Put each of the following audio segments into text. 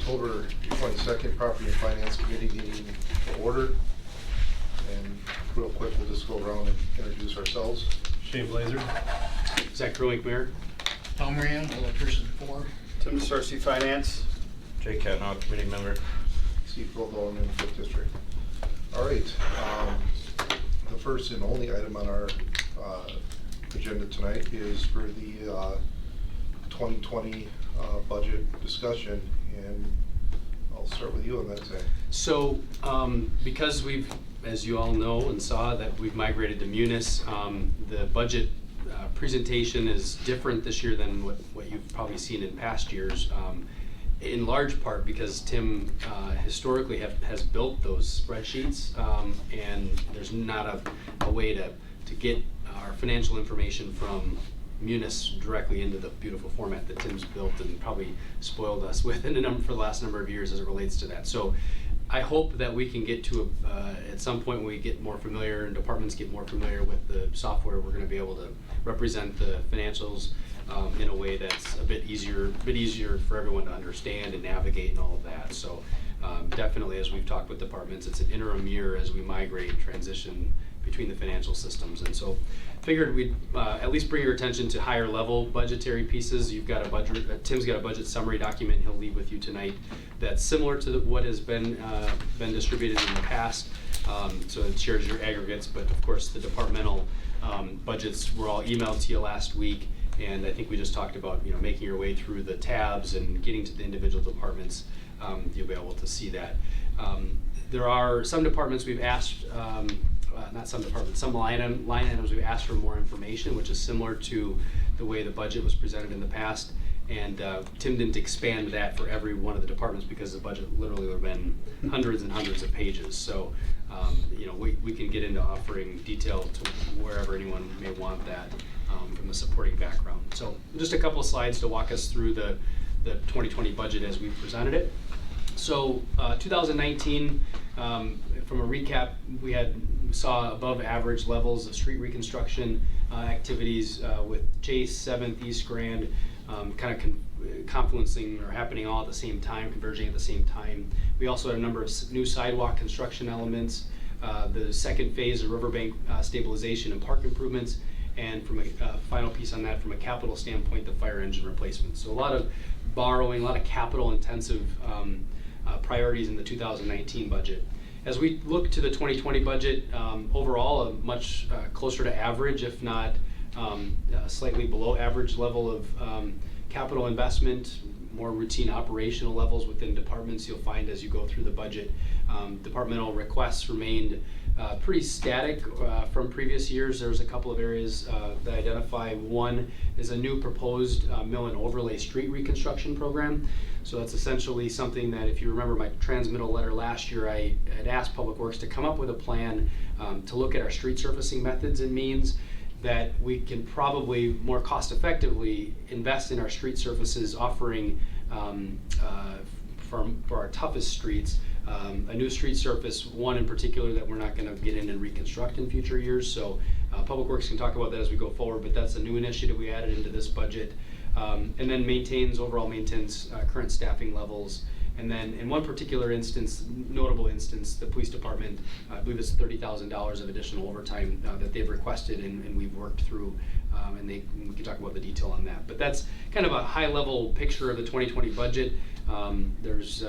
October 22nd Property and Finance Committee meeting to order. And real quick, we'll just go around and introduce ourselves. Shane Blazer. Zach Krulink, Mayor. Tom Moran, person 4. Tim Sorcy, Finance. Jay Catnaugh, Committee Member. Steve Goldall, in the 5th District. All right. The first and only item on our agenda tonight is for the 2020 budget discussion, and I'll start with you on that, Zach. So because we've, as you all know and saw, that we've migrated to Munis, the budget presentation is different this year than what you've probably seen in past years, in large part because Tim historically has built those spreadsheets, and there's not a way to get our financial information from Munis directly into the beautiful format that Tim's built and probably spoiled us with for the last number of years as it relates to that. So I hope that we can get to at some point when we get more familiar and departments get more familiar with the software, we're going to be able to represent the financials in a way that's a bit easier for everyone to understand and navigate and all of that. So definitely, as we've talked with departments, it's an interim year as we migrate and transition between the financial systems. And so figured we'd at least bring your attention to higher level budgetary pieces. You've got a budget, Tim's got a budget summary document he'll leave with you tonight that's similar to what has been distributed in the past. So it shares your aggregates, but of course the departmental budgets were all emailed to you last week. And I think we just talked about, making your way through the tabs and getting to the individual departments. You'll be able to see that. There are some departments we've asked, not some departments, some line items we've asked for more information, which is similar to the way the budget was presented in the past. And Tim didn't expand that for every one of the departments because the budget literally would have been hundreds and hundreds of pages. So, we can get into offering detail to wherever anyone may want that from the supporting background. So just a couple of slides to walk us through the 2020 budget as we presented it. So 2019, from a recap, we saw above average levels of street reconstruction activities with Chase, 7th, East Grand, kind of confluencing or happening all at the same time, converging at the same time. We also had a number of new sidewalk construction elements, the second phase of riverbank stabilization and park improvements, and from a final piece on that, from a capital standpoint, the fire engine replacement. So a lot of borrowing, a lot of capital intensive priorities in the 2019 budget. As we look to the 2020 budget, overall a much closer to average, if not slightly below average level of capital investment, more routine operational levels within departments. You'll find as you go through the budget, departmental requests remained pretty static from previous years. There's a couple of areas that identify. One is a new proposed mill and overlay street reconstruction program. So that's essentially something that, if you remember my transmittal letter last year, I had asked Public Works to come up with a plan to look at our street surfacing methods and means that we can probably more cost effectively invest in our street surfaces, offering for our toughest streets a new street surface, one in particular that we're not going to get in and reconstruct in future years. So Public Works can talk about that as we go forward, but that's a new initiative we added into this budget. And then overall maintains current staffing levels. And then in one particular instance, notable instance, the police department, I believe it's $30,000 of additional overtime that they've requested and we've worked through, and we can talk about the detail on that. But that's kind of a high level picture of the 2020 budget. There's,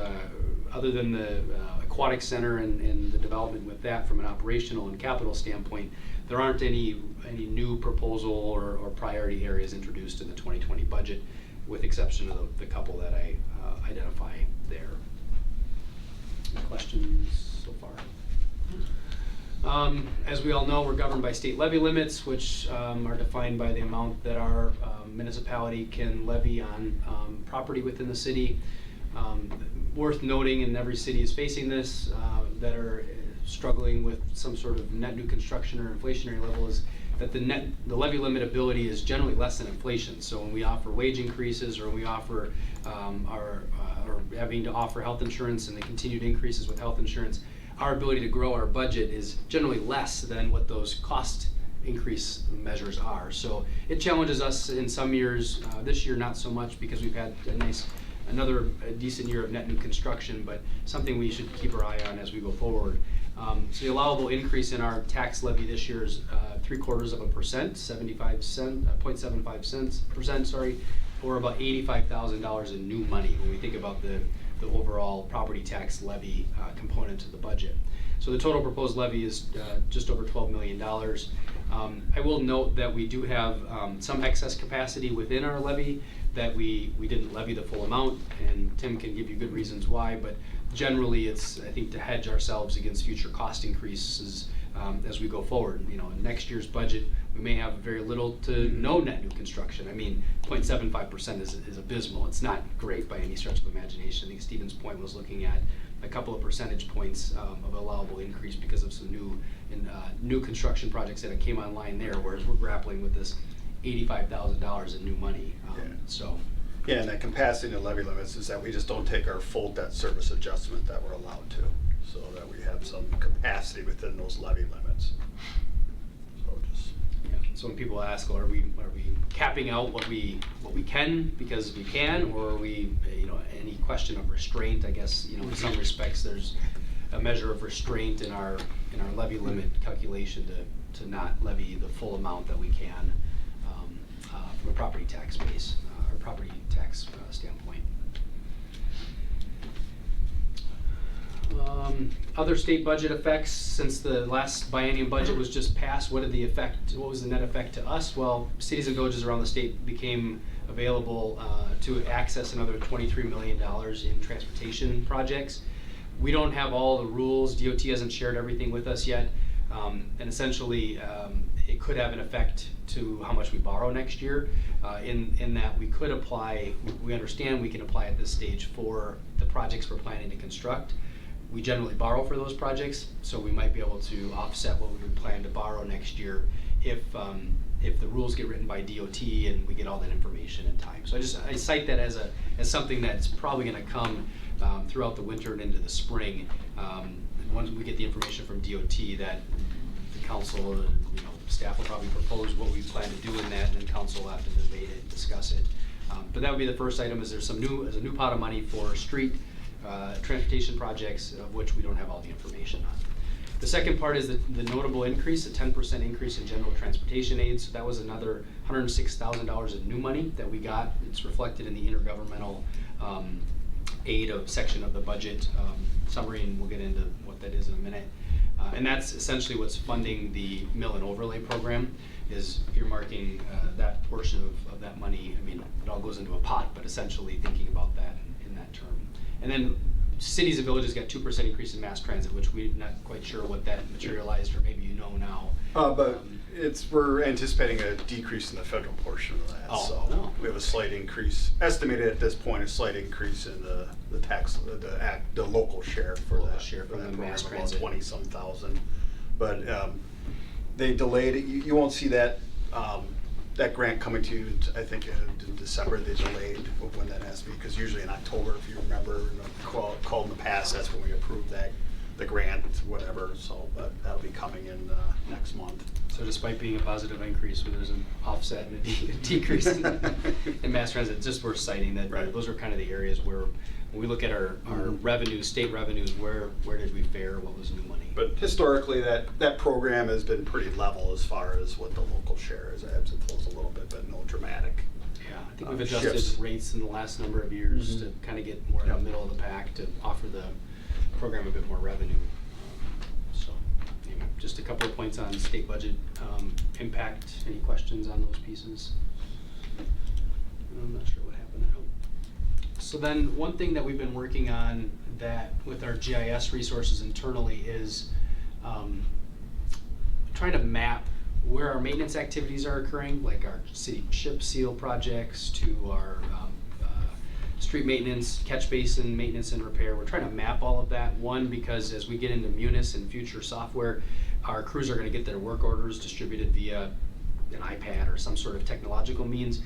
other than the aquatic center and the development with that from an operational and capital standpoint, there aren't any new proposal or priority areas introduced in the 2020 budget, with exception of the couple that I identify there. Any questions so far? As we all know, we're governed by state levy limits, which are defined by the amount that our municipality can levy on property within the city. Worth noting, and every city is facing this, that are struggling with some sort of net new construction or inflationary level, is that the levy limit ability is generally less than inflation. So when we offer wage increases, or when we offer or having to offer health insurance and the continued increases with health insurance, our ability to grow our budget is generally less than what those cost increase measures are. So it challenges us in some years. This year not so much, because we've had a nice another decent year of net new construction, but something we should keep our eye on as we go forward. So the allowable increase in our tax levy this year is 0.75%, 0.75%, sorry, or about $85,000 in new money when we think about the overall property tax levy component to the budget. So the total proposed levy is just over $12 million. I will note that we do have some excess capacity within our levy that we didn't levy the full amount, and Tim can give you good reasons why, but generally it's, I think, to hedge ourselves against future cost increases as we go forward. You know, in next year's budget, we may have very little to no net new construction. I mean, 0.75% is abysmal. It's not great by any stretch of the imagination. I think Stephen's point was looking at a couple of percentage points of allowable increase because of some new construction projects that came online there, whereas we're grappling with this $85,000 in new money. So. Yeah, and that capacity and levy limits is that we just don't take our full debt service adjustment that we're allowed to, so that we have some capacity within those levy limits. So just. Yeah. So when people ask, well, are we capping out what we can because we can, or are we, you know, any question of restraint? I guess, you know, in some respects there's a measure of restraint in our levy limit calculation to not levy the full amount that we can from a property tax base or property tax standpoint. Other state budget effects since the last biennium budget was just passed. What was the net effect to us? Well, cities and villages around the state became available to access another $23 million in transportation projects. We don't have all the rules. DOT hasn't shared everything with us yet, and essentially it could have an effect to how much we borrow next year. In that we could apply. We understand we can apply at this stage for the projects we're planning to construct. We generally borrow for those projects, so we might be able to offset what we would plan to borrow next year if the rules get written by DOT and we get all that information in time. So I cite that as something that's probably going to come throughout the winter and into the spring. Once we get the information from DOT, that the council, staff will probably propose what we plan to do in that, and then council will have to debate it, discuss it. But that would be the first item. Is there's a new pot of money for street transportation projects, of which we don't have all the information on. The second part is the notable increase, a 10% increase in general transportation aid. So that was another $106,000 in new money that we got. It's reflected in the intergovernmental aid section of the budget summary, and we'll get into what that is in a minute. And that's essentially what's funding the mill and overlay program, is earmarking that portion of that money. I mean, it all goes into a pot, but essentially thinking about that in that term. And then cities and villages got 2% increase in mass transit, which we're not quite sure what that materialized, or maybe you know now. But we're anticipating a decrease in the federal portion of that. Oh, so no. we have a slight increase, estimated at this point, a slight increase in the tax, the local share for Local that. share for from that the program, mass about transit. 20-some thousand. But they delayed it. You won't see that that grant coming to you, I think in December. They delayed when that has to be, because usually in October, if you remember, called in the past, that's when we approved the grant, whatever. So, but that'll be coming in next month. So despite being a positive increase, where there's an offset and a decrease in mass transit, it's just worth citing that. Right. Those are kind of the areas where, when we look at our revenues, state revenues, where did we fare? What was new money? But historically, that program has been pretty level as far as what the local share is. It ebbs and flows a little bit, but no dramatic. Yeah, I think we've adjusted shifts. rates in the last number of years to kind of get more in the middle of the pack to offer the program a bit more revenue. So, anyway, just a couple of points on state budget impact. Any questions on those pieces? I'm not sure what happened there. So then, one thing that we've been working on that with our GIS resources internally is trying to map where our maintenance activities are occurring, like our city chip seal projects to our street maintenance, catch basin maintenance and repair. We're trying to map all of that. One, because as we get into Munis and future software, our crews are going to get their work orders distributed via an iPad or some sort of technological means,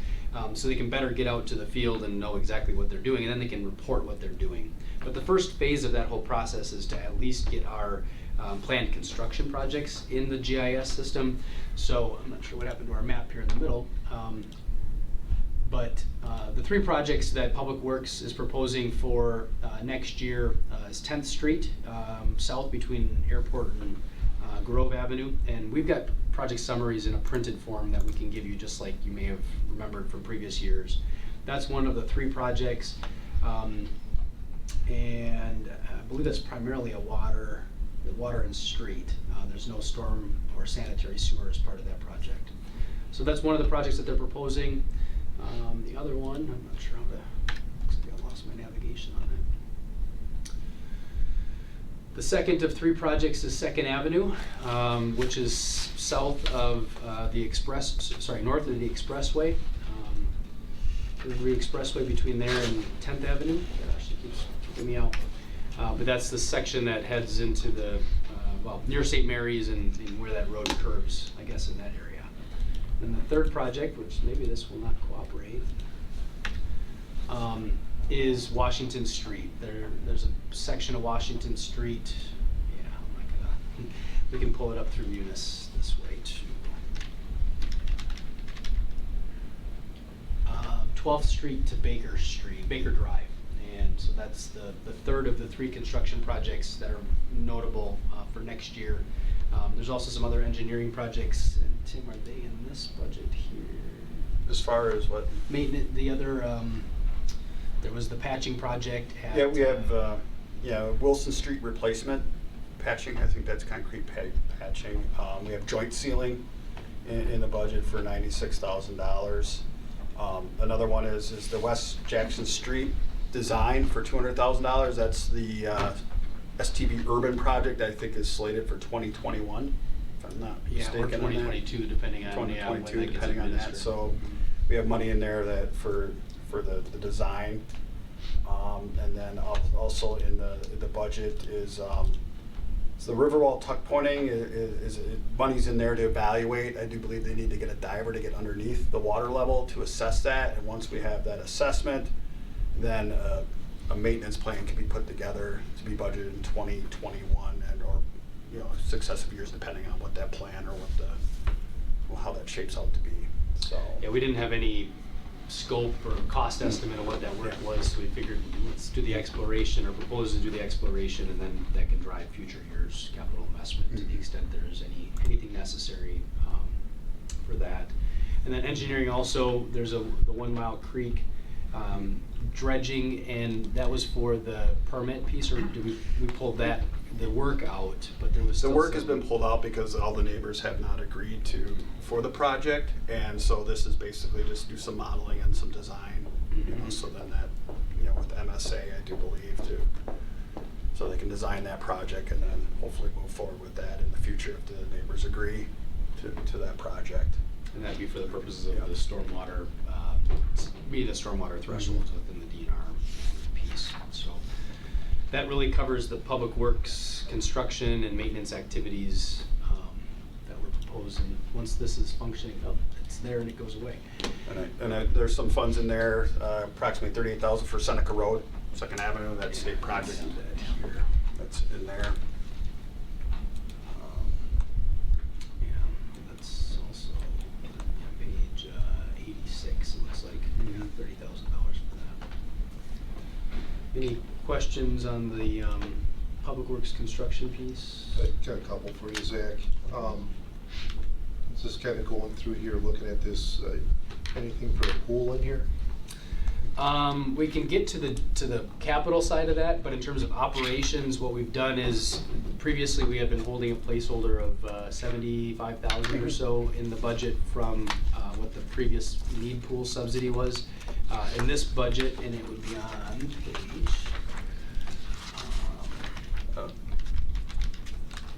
so they can better get out to the field and know exactly what they're doing, and then they can report what they're doing. But the first phase of that whole process is to at least get our planned construction projects in the GIS system. So I'm not sure what happened to our map here in the middle. But the three projects that Public Works is proposing for next year is 10th Street, south between Airport and Grove Avenue. And we've got project summaries in a printed form that we can give you, just like you may have remembered from previous years. That's one of the three projects. And I believe that's primarily water and street. There's no storm or sanitary sewer as part of that project. So that's one of the projects that they're proposing. The other one, I'm not sure how to, looks like I lost my navigation on it. The second of three projects is Second Avenue, which is south of north of the expressway. The expressway between there and 10th Avenue. Gosh, it keeps kicking me out. But that's the section that heads into the, near St. Mary's and where that road curves, I guess, in that area. And the third project, which maybe this will not cooperate, is Washington Street. There's a section of Washington Street. Yeah, oh my God. We can pull it up through Munis this way too. 12th Street to Baker Drive. And so that's the third of the three construction projects that are notable for next year. There's also some other engineering projects. And Tim, are they in this budget here? As far as what? Maintenance, the other, there was the patching project at. Yeah, we have, Wilson Street replacement patching. I think that's concrete patching. We have joint sealing in the budget for $96,000. Another one is the West Jackson Street design for $200,000. That's the STB Urban project, I think is slated for 2021, if I'm not mistaken. Or 2022, depending on. 2022, depending on that. So we have money in there that for the design. And then also in the budget is so the Riverwall tuck pointing is money's in there to evaluate. I do believe they need to get a diver to get underneath the water level to assess that. And once we have that assessment, then a maintenance plan can be put together to be budgeted in 2021 or successive years, depending on what that plan or how that shapes out to be. So Yeah, we didn't have any scope or cost estimate of what that work was, so we figured let's do the exploration or propose to do the exploration, and then that can drive future years' capital investment to the extent there's anything necessary for that. And then engineering also, there's the 1 Mile Creek dredging, and that was for the permit piece, or did we pulled the work out? But there was the still work has some. been pulled out because all the neighbors have not agreed for the project, and so this is basically just do some modeling and some design, so then that with MSA, I do believe so they can design that project and then hopefully move forward with that in the future if the neighbors agree to that project. And that'd be for the purposes of the stormwater, meet the stormwater thresholds within the DNR piece. So that really covers the public works, construction, and maintenance activities that we're proposing. Once this is functioning, it's there and it goes away. And there's some funds in there, approximately $38,000 for Seneca Road, Second Avenue, that state project. That's in there. That's also page 86. It looks like $30,000 for that. Any questions on the public works construction piece? I got a couple for you, Zach. Just kind of going through here, looking at this. Anything for a pool in here? We can get to the capital side of that, but in terms of operations, what we've done is previously we had been holding a placeholder of 75,000 or so in the budget from what the previous need pool subsidy was. In this budget, and it would be on page.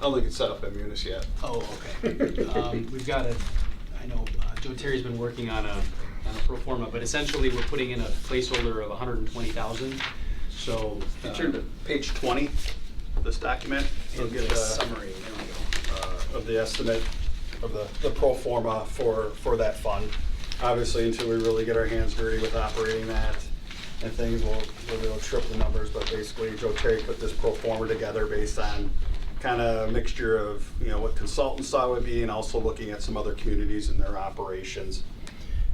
I don't think it's set up in Munis yet. Oh, okay. We've got I know Joe Terry's been working on a pro forma, but essentially we're putting in a placeholder of 120,000. So You turn to page 20 of this document. You'll get the a summary. There we go. of the estimate of the pro forma for that fund. Obviously, until we really get our hands dirty with operating that and things, we'll trip the numbers. But basically, Joe Terry put this pro forma together based on kind of a mixture of what consultants thought would be, and also looking at some other communities and their operations.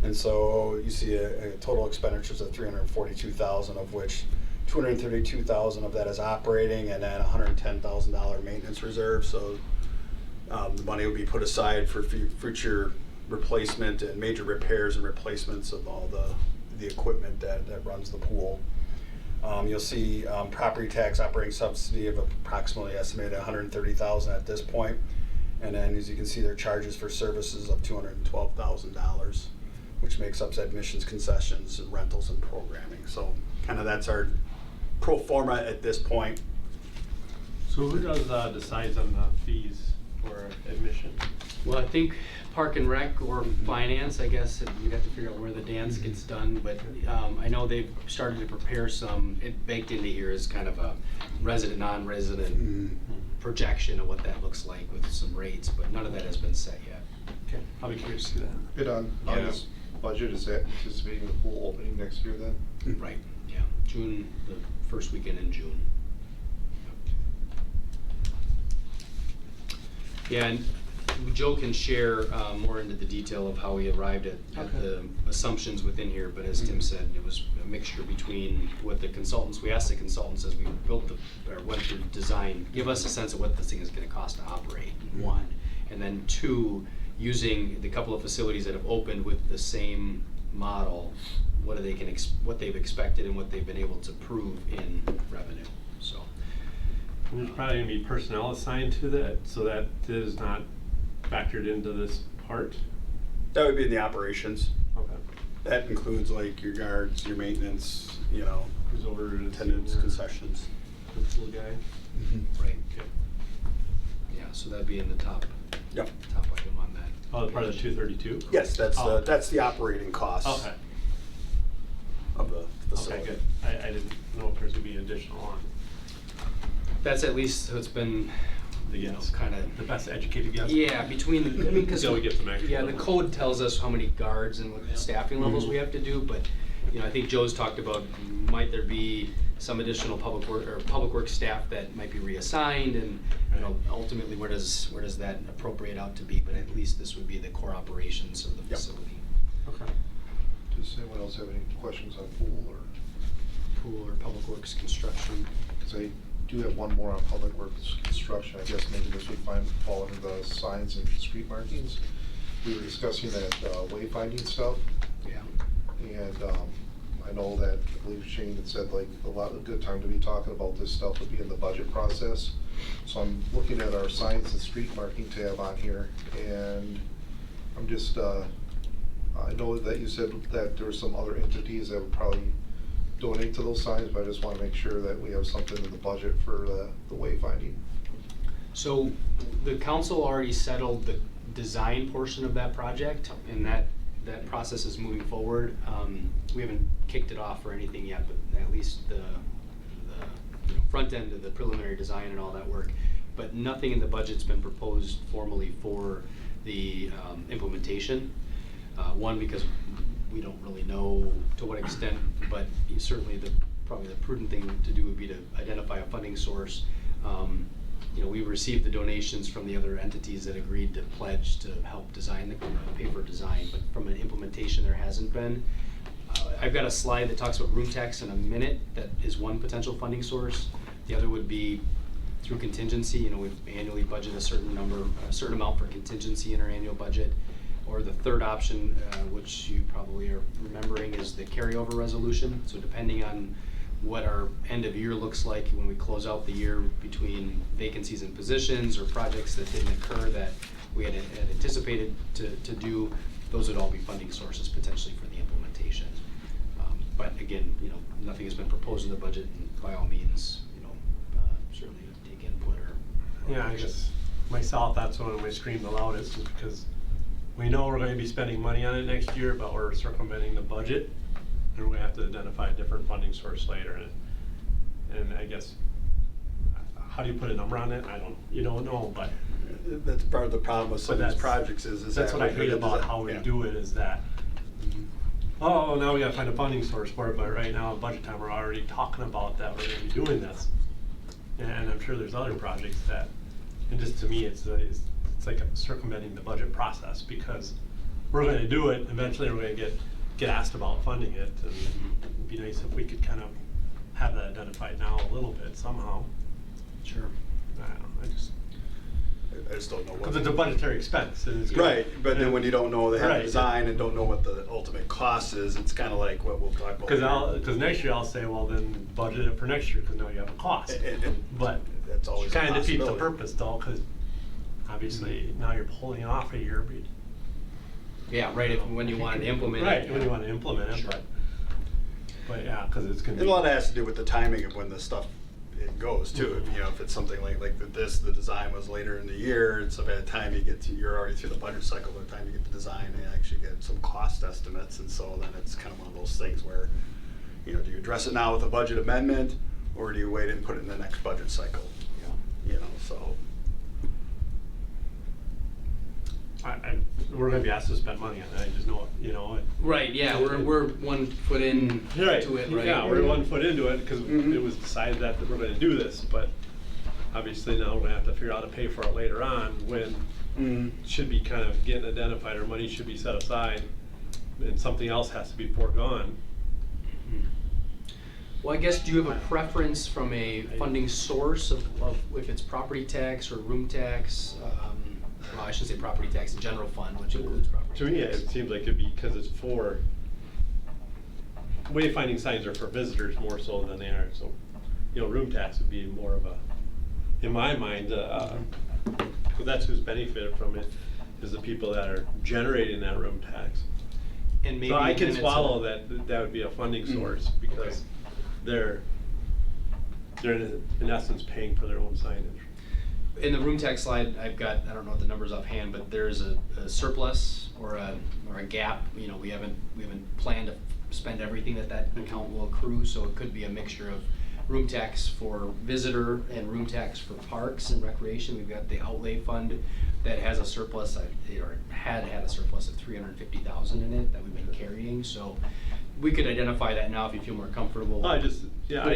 And so you see a total expenditures of 342,000, of which 232,000 of that is operating, and then $110,000 maintenance reserve. So the money will be put aside for future replacement and major repairs and replacements of all the equipment that runs the pool. You'll see property tax operating subsidy of approximately estimated $130,000 at this point. And then, as you can see, there are charges for services of $212,000, which makes up admissions, concessions, and rentals and programming. So kind of that's our pro forma at this point. So who does decides on the fees for admission? Well, I think Park and Rec or Finance, I guess, we'd have to figure out where the dance gets done, but I know they've started to prepare some, it baked into here is kind of a resident, non-resident projection of what that looks like with some rates, but none of that has been set yet. Okay, I'll be curious to see that. Bid on Yeah. this budget, is that anticipating the pool opening next year then? Right, yeah, June, the first weekend in June. Yeah, and Joe can share more into the detail of how we arrived at the assumptions within here, but as Tim said, it was a mixture between what the consultants, we asked the consultants as we built or went through design, give us a sense of what this thing is gonna cost to operate, one. And then two, using the couple of facilities that have opened with the same model, what they've expected and what they've been able to prove in revenue, so. And there's probably gonna be personnel assigned to that, so that is not factored into this part? That would be in the operations. Okay. That includes like your guards, your maintenance, Who's over attendance, concessions. The pool guy? Right. Okay. Yeah, so that'd be in the top Yep. item on that. Oh, part of the 232? Yes, that's Oh. that's the operating costs Okay, of the okay, facility. good. I didn't know if there's gonna be additional on. That's at least, it's been, you know, kind of. The best educated guess? Yeah, between, I mean, because. Until we get some extra. Yeah, the code tells us how many guards and what staffing levels we have to do, but, I think Joe's talked about, might there be some additional public works staff that might be reassigned, and, ultimately, where does that appropriate out to be, but at least this would be the core operations of the Yep. facility. Okay. Does anyone else have any questions on pool, or, Pool or public works construction. because I do have one more on public works construction, I guess maybe this would fall under the signs and street markings. We were discussing that wayfinding stuff, Yeah. and I know that, I believe Shane had said like a good time to be talking about this stuff would be in the budget process. So I'm looking at our signs and street marking tab on here, and I'm just, I know that you said that there were some other entities that would probably donate to those signs, but I just want to make sure that we have something in the budget for the wayfinding. So the council already settled the design portion of that project, and that process is moving forward. We haven't kicked it off or anything yet, but at least the front end of the preliminary design and all that work. But nothing in the budget's been proposed formally for the implementation. One, because we don't really know to what extent, but certainly probably the prudent thing to do would be to identify a funding source. We received the donations from the other entities that agreed to pledge to help design pay for design, but from an implementation there hasn't been. I've got a slide that talks about room tax in a minute. That is one potential funding source. The other would be through contingency. We annually budget a certain amount for contingency in our annual budget. Or the third option, which you probably are remembering, is the carryover resolution. So depending on what our end of year looks like when we close out the year between vacancies in positions or projects that didn't occur that we had anticipated to do, those would all be funding sources potentially for the implementation. But again, nothing has been proposed in the budget, and by all means, certainly take input or. Yeah, I guess myself, that's one of my screamed the loudest, is because we know we're going to be spending money on it next year, but we're circumventing the budget, and we're going to have to identify a different funding source later. And I guess, how do you put a number on it? You don't know, but That's part of the problem with some of But these that's- projects is that's that what I hate about how we yeah. do it, is that, oh, now we gotta find a funding source for it, but right now, at budget time, we're already talking about that, we're gonna be doing this. And I'm sure there's other projects that, and just to me, it's like circumventing the budget process, because we're gonna do it, eventually we're gonna get asked about funding it, and it'd be nice if we could kind of have that identified now a little bit somehow. Sure. I don't know, I just don't know what. because it's a budgetary expense, and it's. Right, but then when you don't know, they have Right. the design and don't know what the ultimate cost is, it's kind of like what we'll talk about. Because next year I'll say, well, then budget it for next year, because now you have a cost. But That's always a kind of defeats the possibility. purpose though, because obviously now you're pulling it off a year, but. Yeah, right, when you want to implement it. Right, when you want to implement it, Sure. but yeah, because it's gonna be. And a lot of that has to do with the timing of when the stuff it goes too. You know, if it's something like the design was later in the year, it's by the time you get to, you're already through the budget cycle. By the time you get the design, and actually get some cost estimates, and so then it's kind of one of those things where, you know, do you address it now with a budget amendment, or do you wait and put it in the next budget cycle? Yeah. You know, so. We're gonna be asked to spend money on it, I just know it, you know. Right, yeah, we're 1 foot in Right, to it, right? yeah, we're 1 foot into it, because Mhm. it was decided that we're gonna do this, but obviously now we're gonna have to figure out how to pay for it later on, when it should be kind of getting identified, or money should be set aside, and something else has to be foregone. Well, I guess, do you have a preference from a funding source of if it's property tax or room tax? Well, I should say property tax, the general fund, which includes property tax. To me, it seems like it'd be, because it's for, wayfinding signs are for visitors more so than they are, so, you know, room tax would be more of a, in my mind, because that's who's benefited from it, is the people that are generating that room tax. And maybe So I can then it's swallow that would be a funding source, because they're in essence paying for their own signage. In the room tax slide, I've got, I don't know what the numbers offhand, but there's a surplus or a gap. You know, we haven't planned to spend everything that account will accrue, so it could be a mixture of room tax for visitor and room tax for parks and recreation. We've got the outlay fund that has a surplus, or had a surplus of $350,000 in it that we've been carrying. So we could identify that now if you feel more comfortable. I putting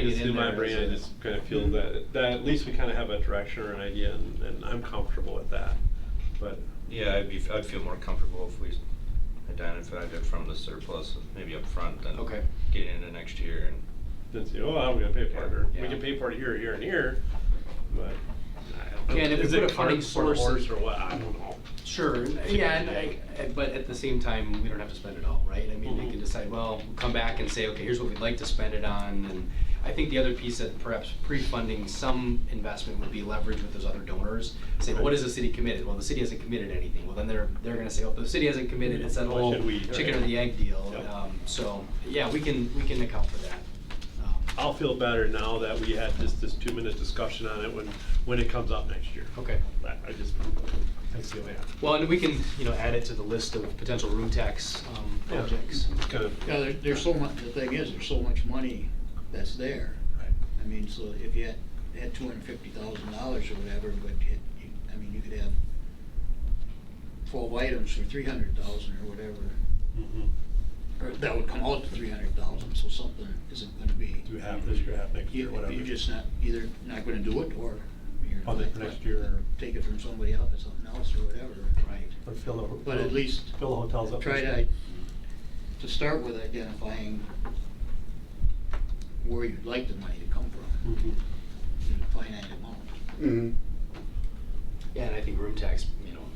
just it in my there brain, as I a- just kind of feel that at least we kind of have a direction or an idea, and I'm comfortable with that. But Yeah, I'd feel more comfortable if we identified it from the surplus, maybe up front, than Okay. getting into next year and. then say, oh, well, we're gonna pay for it, or we Yeah. can pay for it here, here, and here, but. I don't Yeah, and if know. we Is put it a funding cart before the source- horse or what? I don't know. Sure, yeah, but at the same time, we don't have to spend it all, right? I mean, we can decide, well, we'll come back and say, okay, here's what we'd like to spend it on, and I think the other piece that perhaps pre-funding some investment would be leverage with those other donors. Say, well, what is the city committed? Well, the city hasn't committed anything. Well, then they're gonna say, well, if the city hasn't committed, it's that Why whole should we? chicken or Right. the egg deal. Yep. So, yeah, we can account for that. I'll feel better now that we had this 2-minute discussion on it when it comes up next year. Okay. I just, that's the way Well, and we can, add it to the list of potential room tax projects. It's kind of. Yeah, there's so much, the thing is, there's so much money that's there. Right. I mean, so if you had $250,000 or whatever, but you could have 12 items for 300,000 or whatever. Mhm. Or that would come out to 300,000, so something isn't gonna be. Do half this year, half next year, whatever. You're just either not gonna do it, or you're Fund it for next year, or. take it from somebody else, or something else, or whatever. Right. Or But at least fill the hotels up. try this year. to start with identifying where you'd like the money to come from, Mhm. in a finite amount. Yeah, and I think room tax,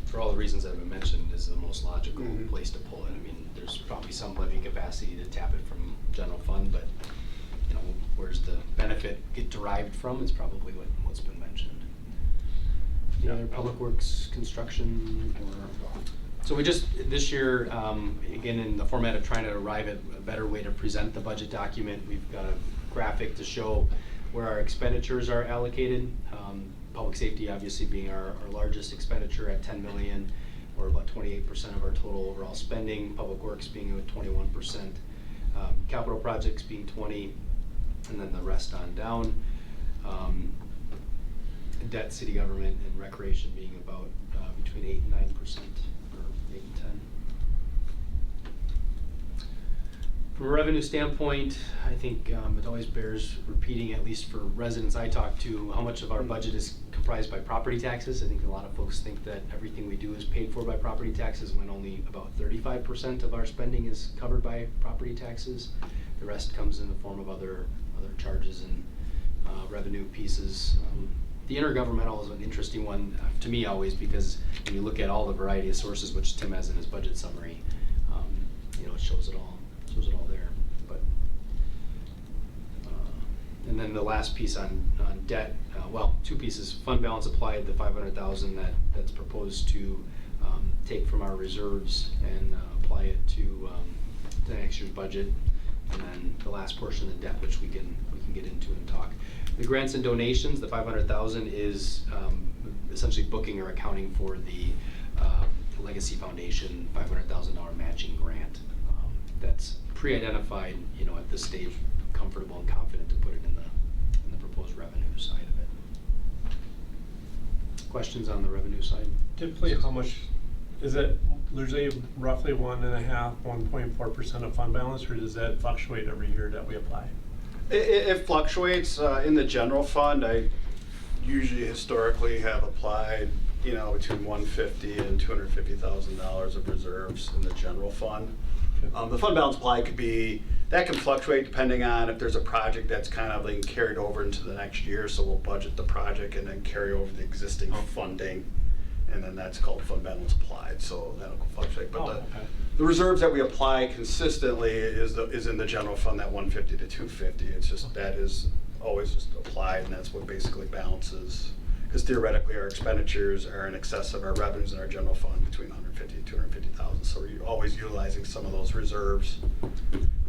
for all the reasons that have been mentioned, is the most logical Mhm. place to pull it. I mean, there's probably some levy capacity to tap it from general fund, but, where's the benefit get derived from is probably what's been mentioned. Any Yeah. other public works, construction, or? So we just, this year, again, in the format of trying to arrive at a better way to present the budget document, we've got a graphic to show where our expenditures are allocated. Public safety obviously being our largest expenditure at 10 million, or about 28% of our total overall spending. Public works being at 21%. Capital projects being 20, and then the rest on down. Debt, city government, and recreation being about between 8 and 9%, or 8 and 10. From a revenue standpoint, I think it always bears repeating, at least for residents I talk to, how much of our budget is comprised by property taxes. I think a lot of folks think that everything we do is paid for by property taxes, when only about 35% of our spending is covered by property taxes. The rest comes in the form of other charges and revenue pieces. The intergovernmental is an interesting one to me always, because when you look at all the variety of sources, which Tim has in his budget summary, it shows it all there. But and then the last piece on debt, two pieces. Fund balance applied, the $500,000 that's proposed to take from our reserves and apply it to the next year's budget. And then the last portion of the debt, which we can get into and talk. The grants and donations, the $500,000 is essentially booking or accounting for the Legacy Foundation $500,000 matching grant. That's pre-identified, at this stage, comfortable and confident to put it in the proposed revenue side of it. Questions on the revenue side? Typically, how much, is it usually roughly 1.5%, 1.4% of fund balance, or does that fluctuate every year that we apply? It fluctuates. In the general fund, I usually historically have applied, between $150,000 and $250,000 of reserves in the general fund. The fund balance apply can fluctuate depending on if there's a project that's kind of like carried over into the next year. So we'll budget the project and then carry over the existing funding, and then that's called fund balance applied. So that'll fluctuate. But the reserves that we apply consistently is in the general fund, that 150 to 250. It's just that is always just applied, and that's what basically balances. Because theoretically, our expenditures are in excess of our revenues in our general fund, between 150 and 250,000. So we're always utilizing some of those reserves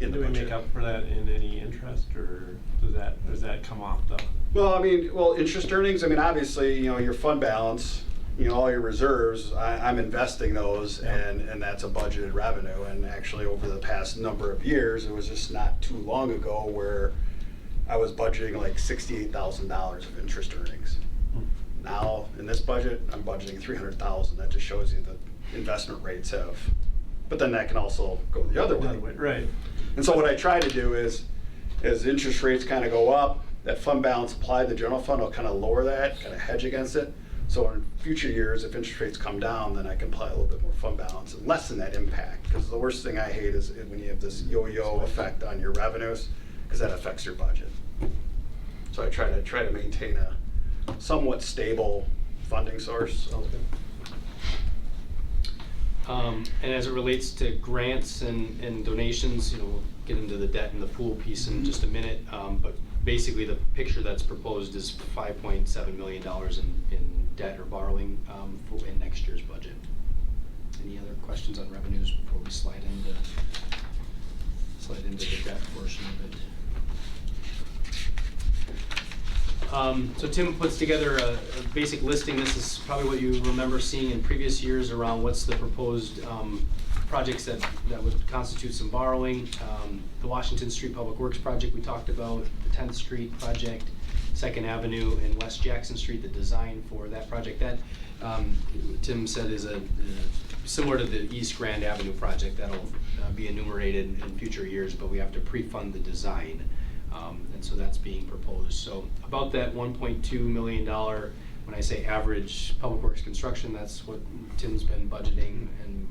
in the budget. Do we make up for that in any interest, or does that come off the? Well, interest earnings. Obviously, your fund balance, all your reserves. I'm investing those, and that's a budgeted revenue. And actually, over the past number of years, it was just not too long ago where I was budgeting like $68,000 of interest earnings. Now, in this budget, I'm budgeting $300,000. That just shows you the investment rates have, but then that can also go the other way. Right. And so what I try to do is, as interest rates kind of go up, that fund balance applied, the general fund will kind of lower that, kind of hedge against it. So in future years, if interest rates come down, then I can apply a little bit more fund balance and lessen that impact. Because the worst thing I hate is when you have this yo-yo effect on your revenues, because that affects your budget. So I try to maintain a somewhat stable funding source. And as it relates to grants and donations, we'll get into the debt and the pool piece in just a minute. But basically, the picture that's proposed is $5.7 million in debt or borrowing in next year's budget. Any other questions on revenues before we slide into the debt portion of it? So Tim puts together a basic listing. This is probably what you remember seeing in previous years around what's the proposed projects that would constitute some borrowing. The Washington Street Public Works project we talked about, the 10th Street project, 2nd Avenue and West Jackson Street, the design for that project. That Tim said is similar to the East Grand Avenue project. That'll be enumerated in future years, but we have to pre-fund the design. And so that's being proposed. So about that $1.2 million, when I say average public works construction, that's what Tim's been budgeting and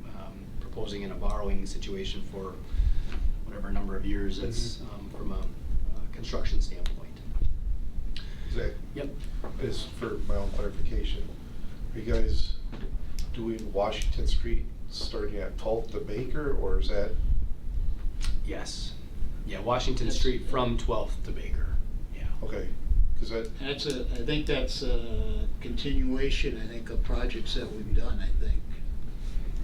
proposing in a borrowing situation for whatever number of years it's from a construction standpoint. Zach? Yep. Just for my own clarification, are you guys doing Washington Street starting at 12th to Baker, or is that? Yes. Yeah, Washington Street from 12th to Baker. Yeah. Okay, because I think that's a continuation, of projects that we've done, I think.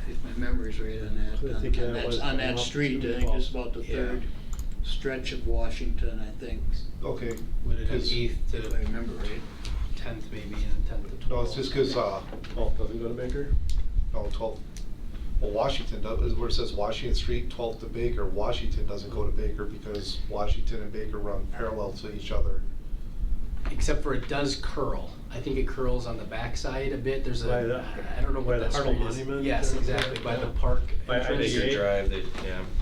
If my memory's right on that. I think that was On that street, I think it's about the third stretch of Washington, I think. okay. Would it have 'cause- 8th If I to remember right. 10th maybe, and 10th to 12th? No, it's just because, Doesn't go to Baker? no, 12th. Well, Washington does, where it says Washington Street, 12th to Baker, Washington doesn't go to Baker because Washington and Baker run parallel to each other. Except for it does curl. I think it curls on the backside a bit. There's By a, the- I don't know by what the that Hartle street is. Monument Yes, or exactly, something? by the Yeah. park By entrance. Baker Baker Drive,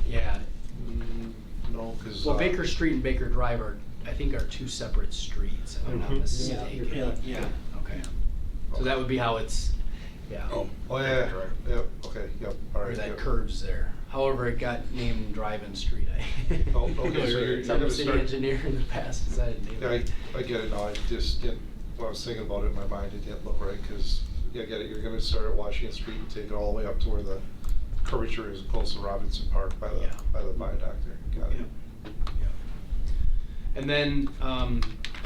Yeah. know, because. Well, Baker Street and Baker Drive I think are two separate streets, if I'm not Mhm. mistaken. Yeah. Okay. So that would be how it's, yeah. Oh, yeah, yep, okay, yep, all Where right. that yep. curves there. However, it got named Drive-In Street. Oh, okay, so you're Some gonna city start- engineer in the past decided to name Yeah, it. I get it now, I just didn't, when I was thinking about it in my mind, it didn't look right, because, yeah, I get it, you're gonna start at Washington Street and take it all the way up to where the curvature is close to Robinson Park by the Yeah. viaduct there, got it. Yep. Yep. And then,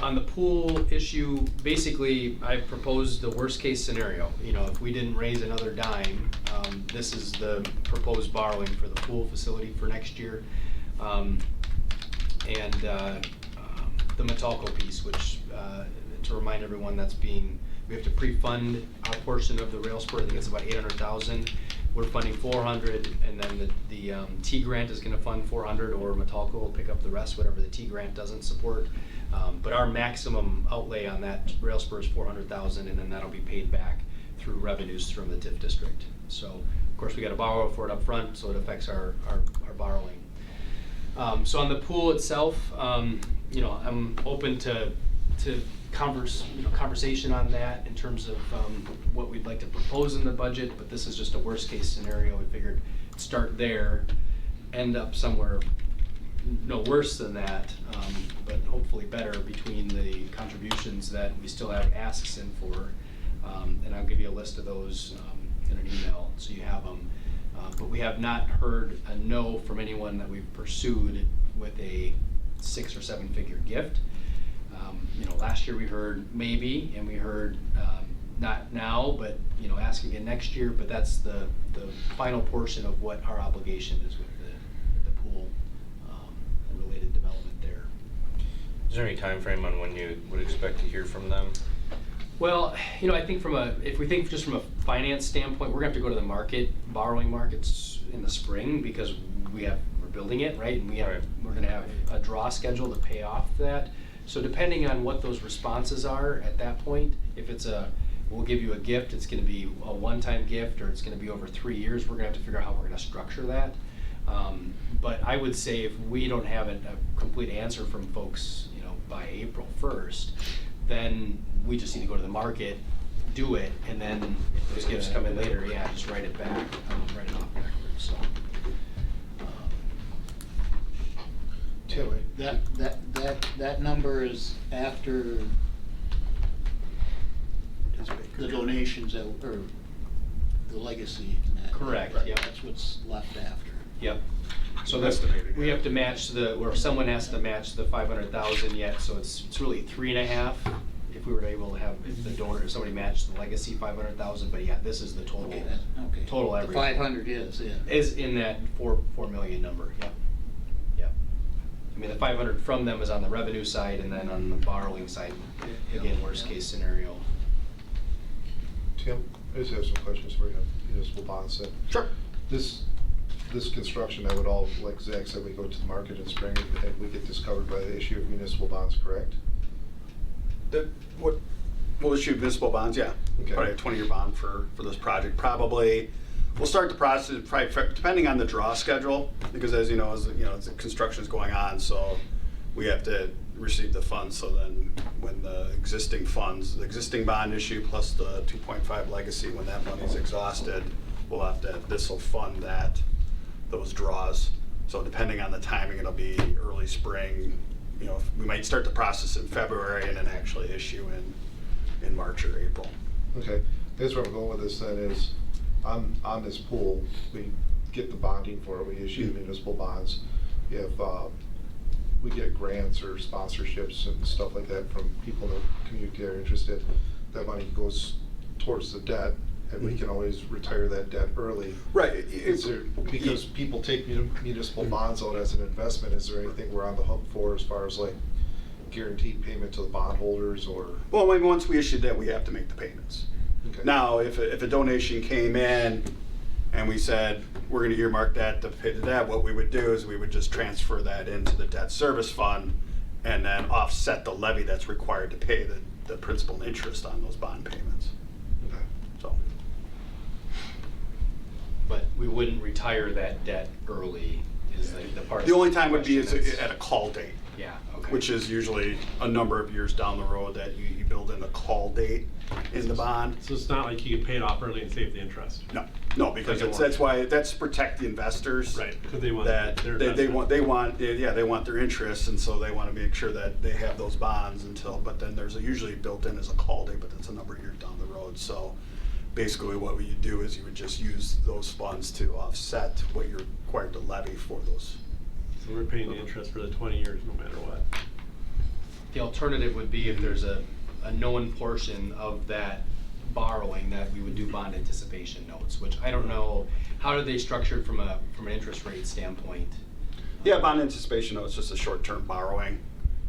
on the pool issue, basically, I proposed the worst-case scenario. You know, if we didn't raise another dime, this is the proposed borrowing for the pool facility for next year. And the Metalco piece, which, to remind everyone, we have to pre-fund our portion of the rail spur. I think it's about 800,000. We're funding 400, and then the T grant is gonna fund 400, or Metalco will pick up the rest, whatever the T grant doesn't support. But our maximum outlay on that rail spur is 400,000, and then that'll be paid back through revenues from the TIF district. So, of course, we gotta borrow for it up front, so it affects our borrowing. So on the pool itself, you know, I'm open to conversation on that in terms of what we'd like to propose in the budget, but this is just a worst case scenario. We figured start there, end up somewhere no worse than that, but hopefully better between the contributions that we still have asks in for. And I'll give you a list of those in an email so you have them. But we have not heard a no from anyone that we've pursued with a 6 or 7 figure gift. You know, last year we heard maybe, and we heard not now, but, you know, ask again next year. But that's the final portion of what our obligation is with the pool and related development there. Is there any time frame on when you would expect to hear from them? Well, you know, I think if we think just from a finance standpoint, we're gonna have to go to the borrowing markets in the spring, because we're building it, right? And we're gonna have a draw schedule to pay off that. So depending on what those responses are at that point, if it's we'll give you a gift, it's gonna be a one-time gift, or it's gonna be over 3 years, we're gonna have to figure out how we're gonna structure that. But I would say if we don't have a complete answer from folks, you know, by April 1st, then we just need to go to the market, do it, and then if those gifts come in later, yeah, just write it back, write it off backwards, so. Tilly. That number is after the donations or the legacy and that. Correct, Right, yep. That's what's left after. Yep. So Estimated, we yeah. have to match or someone has to match the 500,000 yet, so it's really 3.5 if we were able to have, if the donor, if somebody matched the legacy 500,000, but yeah, this is the total. Okay, okay. Total The everything. 500 is, yeah. Is in that 4 million number, yep. Yep. I mean, the 500 from them is on the revenue side, and then on the borrowing side, again, worst case scenario. Tim, I just have some questions for you, municipal bonds. Sure. This construction, that would all, like Zach said, we go to the market in spring, and we get this covered by the issue of municipal bonds, correct? We'll issue municipal bonds, yeah. Okay. Probably a 20-year bond for this project. Probably, we'll start the process, depending on the draw schedule, because as you know, the construction is going on, so we have to receive the funds. So then when the existing funds, the existing bond issue plus the 2.5 legacy, when that money's exhausted, this will fund those draws. So depending on the timing, it'll be early spring. You know, we might start the process in February and then actually issue in March or April. Okay, that's where I'm going with this then is, on this pool, we get the bonding for it, we issue municipal bonds. If we get grants or sponsorships and stuff like that from people in the community that are interested, that money goes towards the debt, and we can always retire that debt early. Right. Because people take municipal bonds out as an investment, is there anything we're on the hook for as far as like guaranteed payment to the bondholders or? Well, maybe once we issued that, we have to make the payments. Okay. Now, if a donation came in and we said, we're gonna earmark that to pay the debt, what we would do is we would just transfer that into the debt service fund and then offset the levy that's required to pay the principal and interest on those bond payments. Okay. So, But we wouldn't retire that debt early is the part. The only time would be is question at a call date, Yeah, okay. which is usually a number of years down the road that you build in a call date in the bond. So it's not like you can pay it off early and save the interest. No, because Like a that's why, that's to protect the investors. Right, because they want That their they investment. want, they want their interests, and so they want to make sure that they have those bonds until, but then there's usually built in as a call date, but that's a number of years down the road. So basically what you do is you would just use those funds to offset what you're required to levy for those. So we're paying the interest for the 20 years no matter what. The alternative would be if there's a known portion of that borrowing that we would do bond anticipation notes, which I don't know, how are they structured from an interest rate standpoint? Yeah, bond anticipation note is just a short-term borrowing,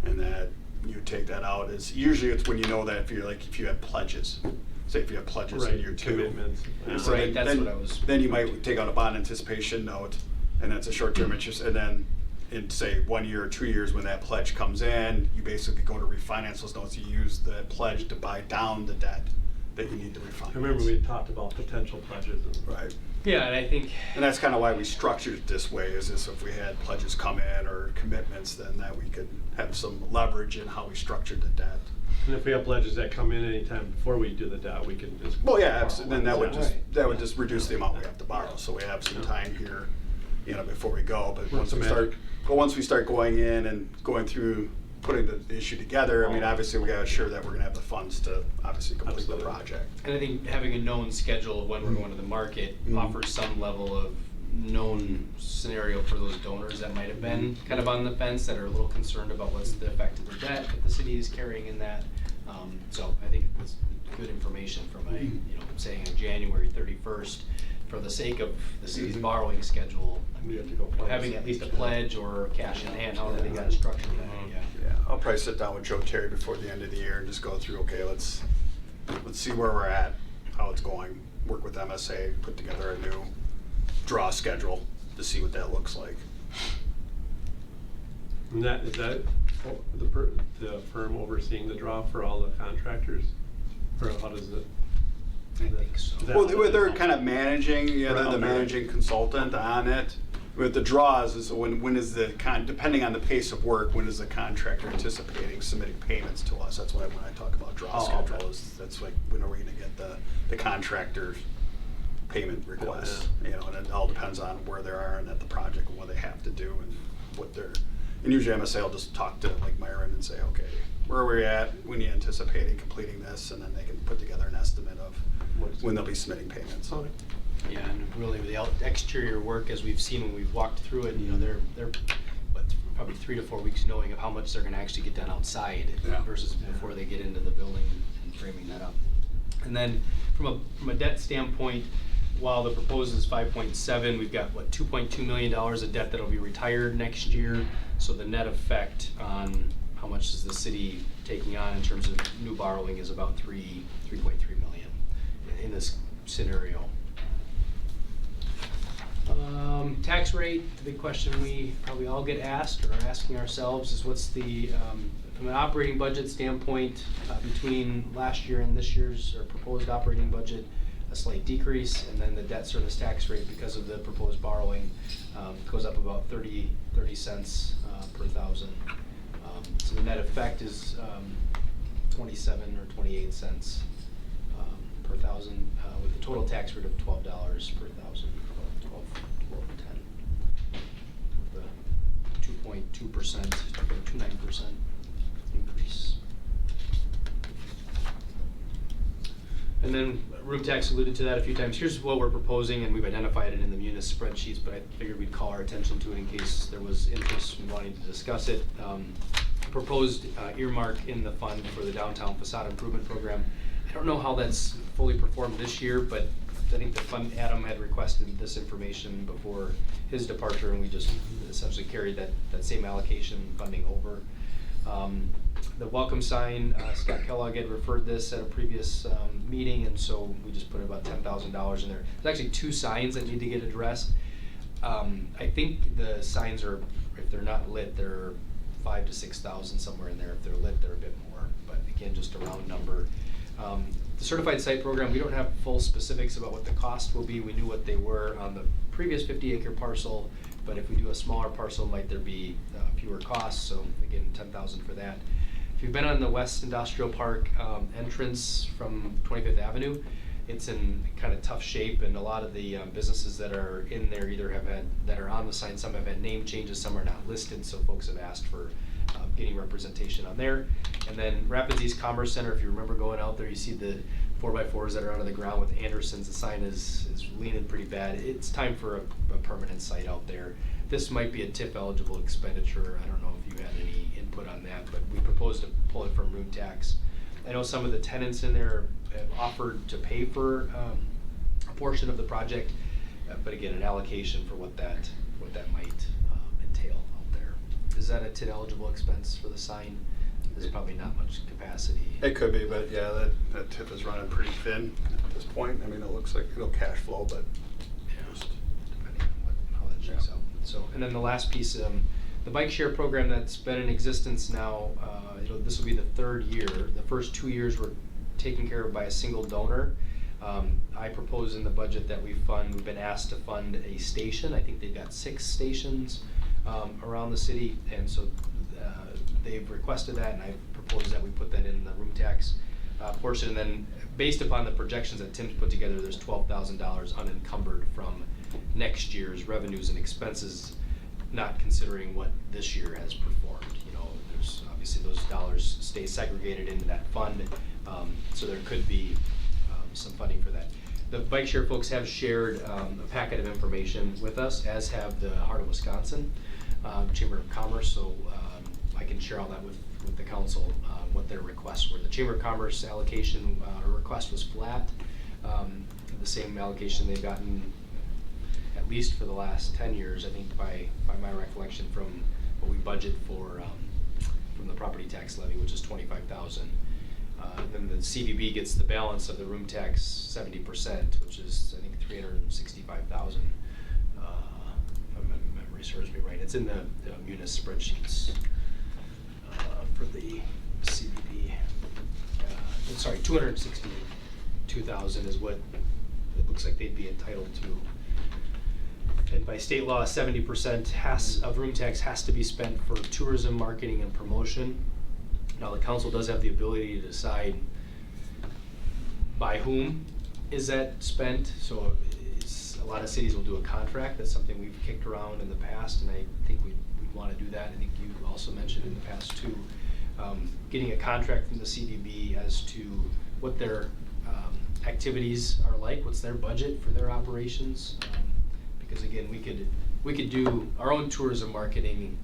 and that you take that out. Usually it's when you know that if you have pledges, say if you have pledges in Right, year 2. commitments. And Yeah. Right, that's what I was- Then you might take out a bond anticipation note, and that's a short-term interest, and then in say 1 year or 2 years when that pledge comes in, you basically go to refinance those notes. You use the pledge to buy down the debt that you need to refinance. I remember we talked about potential pledges. Right. Yeah, and I think, And that's kind of why we structured it this way, is this if we had pledges come in or commitments, then that we could have some leverage in how we structured the debt. And if we have pledges that come in anytime before we do the debt, we can just. Well, yeah, then that would just, Right. that would just reduce the amount we have to borrow, so we have some time here, before we go, but once we start going in and going through, putting the issue together, I mean, obviously we gotta assure that we're gonna have the funds to obviously complete the Absolutely. project. and I think having a known schedule of when we're going to the market offers some level of known scenario for those donors that might have been kind of on the fence, that are a little concerned about what's the effect of their debt that the city is carrying in that. So I think it's good information from saying a January 31st, for the sake of the city's borrowing schedule, We have to go. having at least a pledge or cash in hand, however they got it structured, yeah. Yeah, I'll probably sit down with Joe Terry before the end of the year and just go through, okay, let's see where we're at, how it's going, work with MSA, put together a new draw schedule to see what that looks like. And is that the firm overseeing the draw for all the contractors? Or how does it? I think so. Is that Well, how they're it is? kind of managing, they're the Right. managing consultant on it. With the draws, is when is the depending on the pace of work, when is the contractor anticipating submitting payments to us? That's why when I talk about draw Oh, okay. schedule, that's like, when are we gonna get the contractor's payment requests? And it all depends on where they are and at the project and what they have to do and what they're, and usually MSA will just talk to like Myron and say, okay, where are we at, when are you anticipating completing this? And then they can put together an estimate of when they'll be submitting payments. Okay. Yeah, and really the exterior work, as we've seen when we've walked through it, they're probably 3 to 4 weeks knowing of how much they're gonna actually get done outside Yeah. versus before they get into the building and framing that up. And then from a debt standpoint, while the proposed is 5.7, we've got $2.2 million of debt that'll be retired next year. So the net effect on how much is the city taking on in terms of new borrowing is about 3.3 million in this scenario. Tax rate, the big question we probably all get asked or are asking ourselves is what's the, from an operating budget standpoint, between last year and this year's or proposed operating budget, a slight decrease, and then the debt service tax rate because of the proposed borrowing goes up about 30 cents per thousand. So the net effect is 27 or 28 cents per thousand, with a total tax rate of $12 per thousand, 12.10. With a 2.2%, 2.29% increase. And then room tax alluded to that a few times. Here's what we're proposing, and we've identified it in the munis spreadsheets, but I figured we'd call our attention to it in case there was interest in wanting to discuss it. Proposed earmark in the fund for the downtown facade improvement program. I don't know how that's fully performed this year, but I think the fund, Adam had requested this information before his departure, and we just essentially carried that same allocation funding over. The welcome sign, Scott Kellogg had referred this at a previous meeting, and so we just put about $10,000 in there. There's actually 2 signs that need to get addressed. I think the signs are, if they're not lit, they're 5,000 to 6,000, somewhere in there. If they're lit, they're a bit more, but again, just a round number. The certified site program, we don't have full specifics about what the cost will be. We knew what they were on the previous 50-acre parcel, but if we do a smaller parcel, might there be fewer costs, so again, 10,000 for that. If you've been on the West Industrial Park entrance from 25th Avenue, it's in kind of tough shape, and a lot of the businesses that are in there either have had, that are on the sign, some have had name changes, some are not listed, so folks have asked for getting representation on there. And then Rapids East Commerce Center, if you remember going out there, you see the 4x4s that are out on the ground with Anderson's. The sign is leaning pretty bad. It's time for a permanent site out there. This might be a TIF eligible expenditure. I don't know if you had any input on that, but we propose to pull it from room tax. I know some of the tenants in there have offered to pay for a portion of the project, but again, an allocation for what that might entail out there. Is that a TIF eligible expense for the sign? There's probably not much capacity. It could be, but yeah, that tip is running pretty thin at this point. I mean, it looks like it'll cash flow, but just Depending on how that shakes out. So, and then the last piece, the bike share program that's been in existence now, this will be the third year. The first 2 years were taken care of by a single donor. I propose in the budget that we've been asked to fund a station. I think they've got 6 stations around the city, and so they've requested that, and I propose that we put that in the room tax portion. And then based upon the projections that Tim's put together, there's $12,000 unencumbered from next year's revenues and expenses, not considering what this year has performed. There's obviously those dollars stay segregated into that fund, so there could be some funding for that. The bike share folks have shared a packet of information with us, as have the Heart of Wisconsin Chamber of Commerce, so I can share all that with the council, what their requests were. The Chamber of Commerce allocation request was flat, the same allocation they've gotten at least for the last 10 years, I think, by my recollection, from what we budget for from the property tax levy, which is $25,000. Then the CVB gets the balance of the room tax 70%, which is I think $365,000. If my memory serves me right. It's in the Munis spreadsheets for the CVB. Sorry, $262,000 is what it looks like they'd be entitled to. And by state law, 70% of room tax has to be spent for tourism, marketing, and promotion. Now, the council does have the ability to decide by whom is that spent. So a lot of cities will do a contract. That's something we've kicked around in the past, and I think we'd want to do that. I think you also mentioned in the past too, getting a contract from the CDB as to what their activities are like, what's their budget for their operations. Because again, we could do our own tourism marketing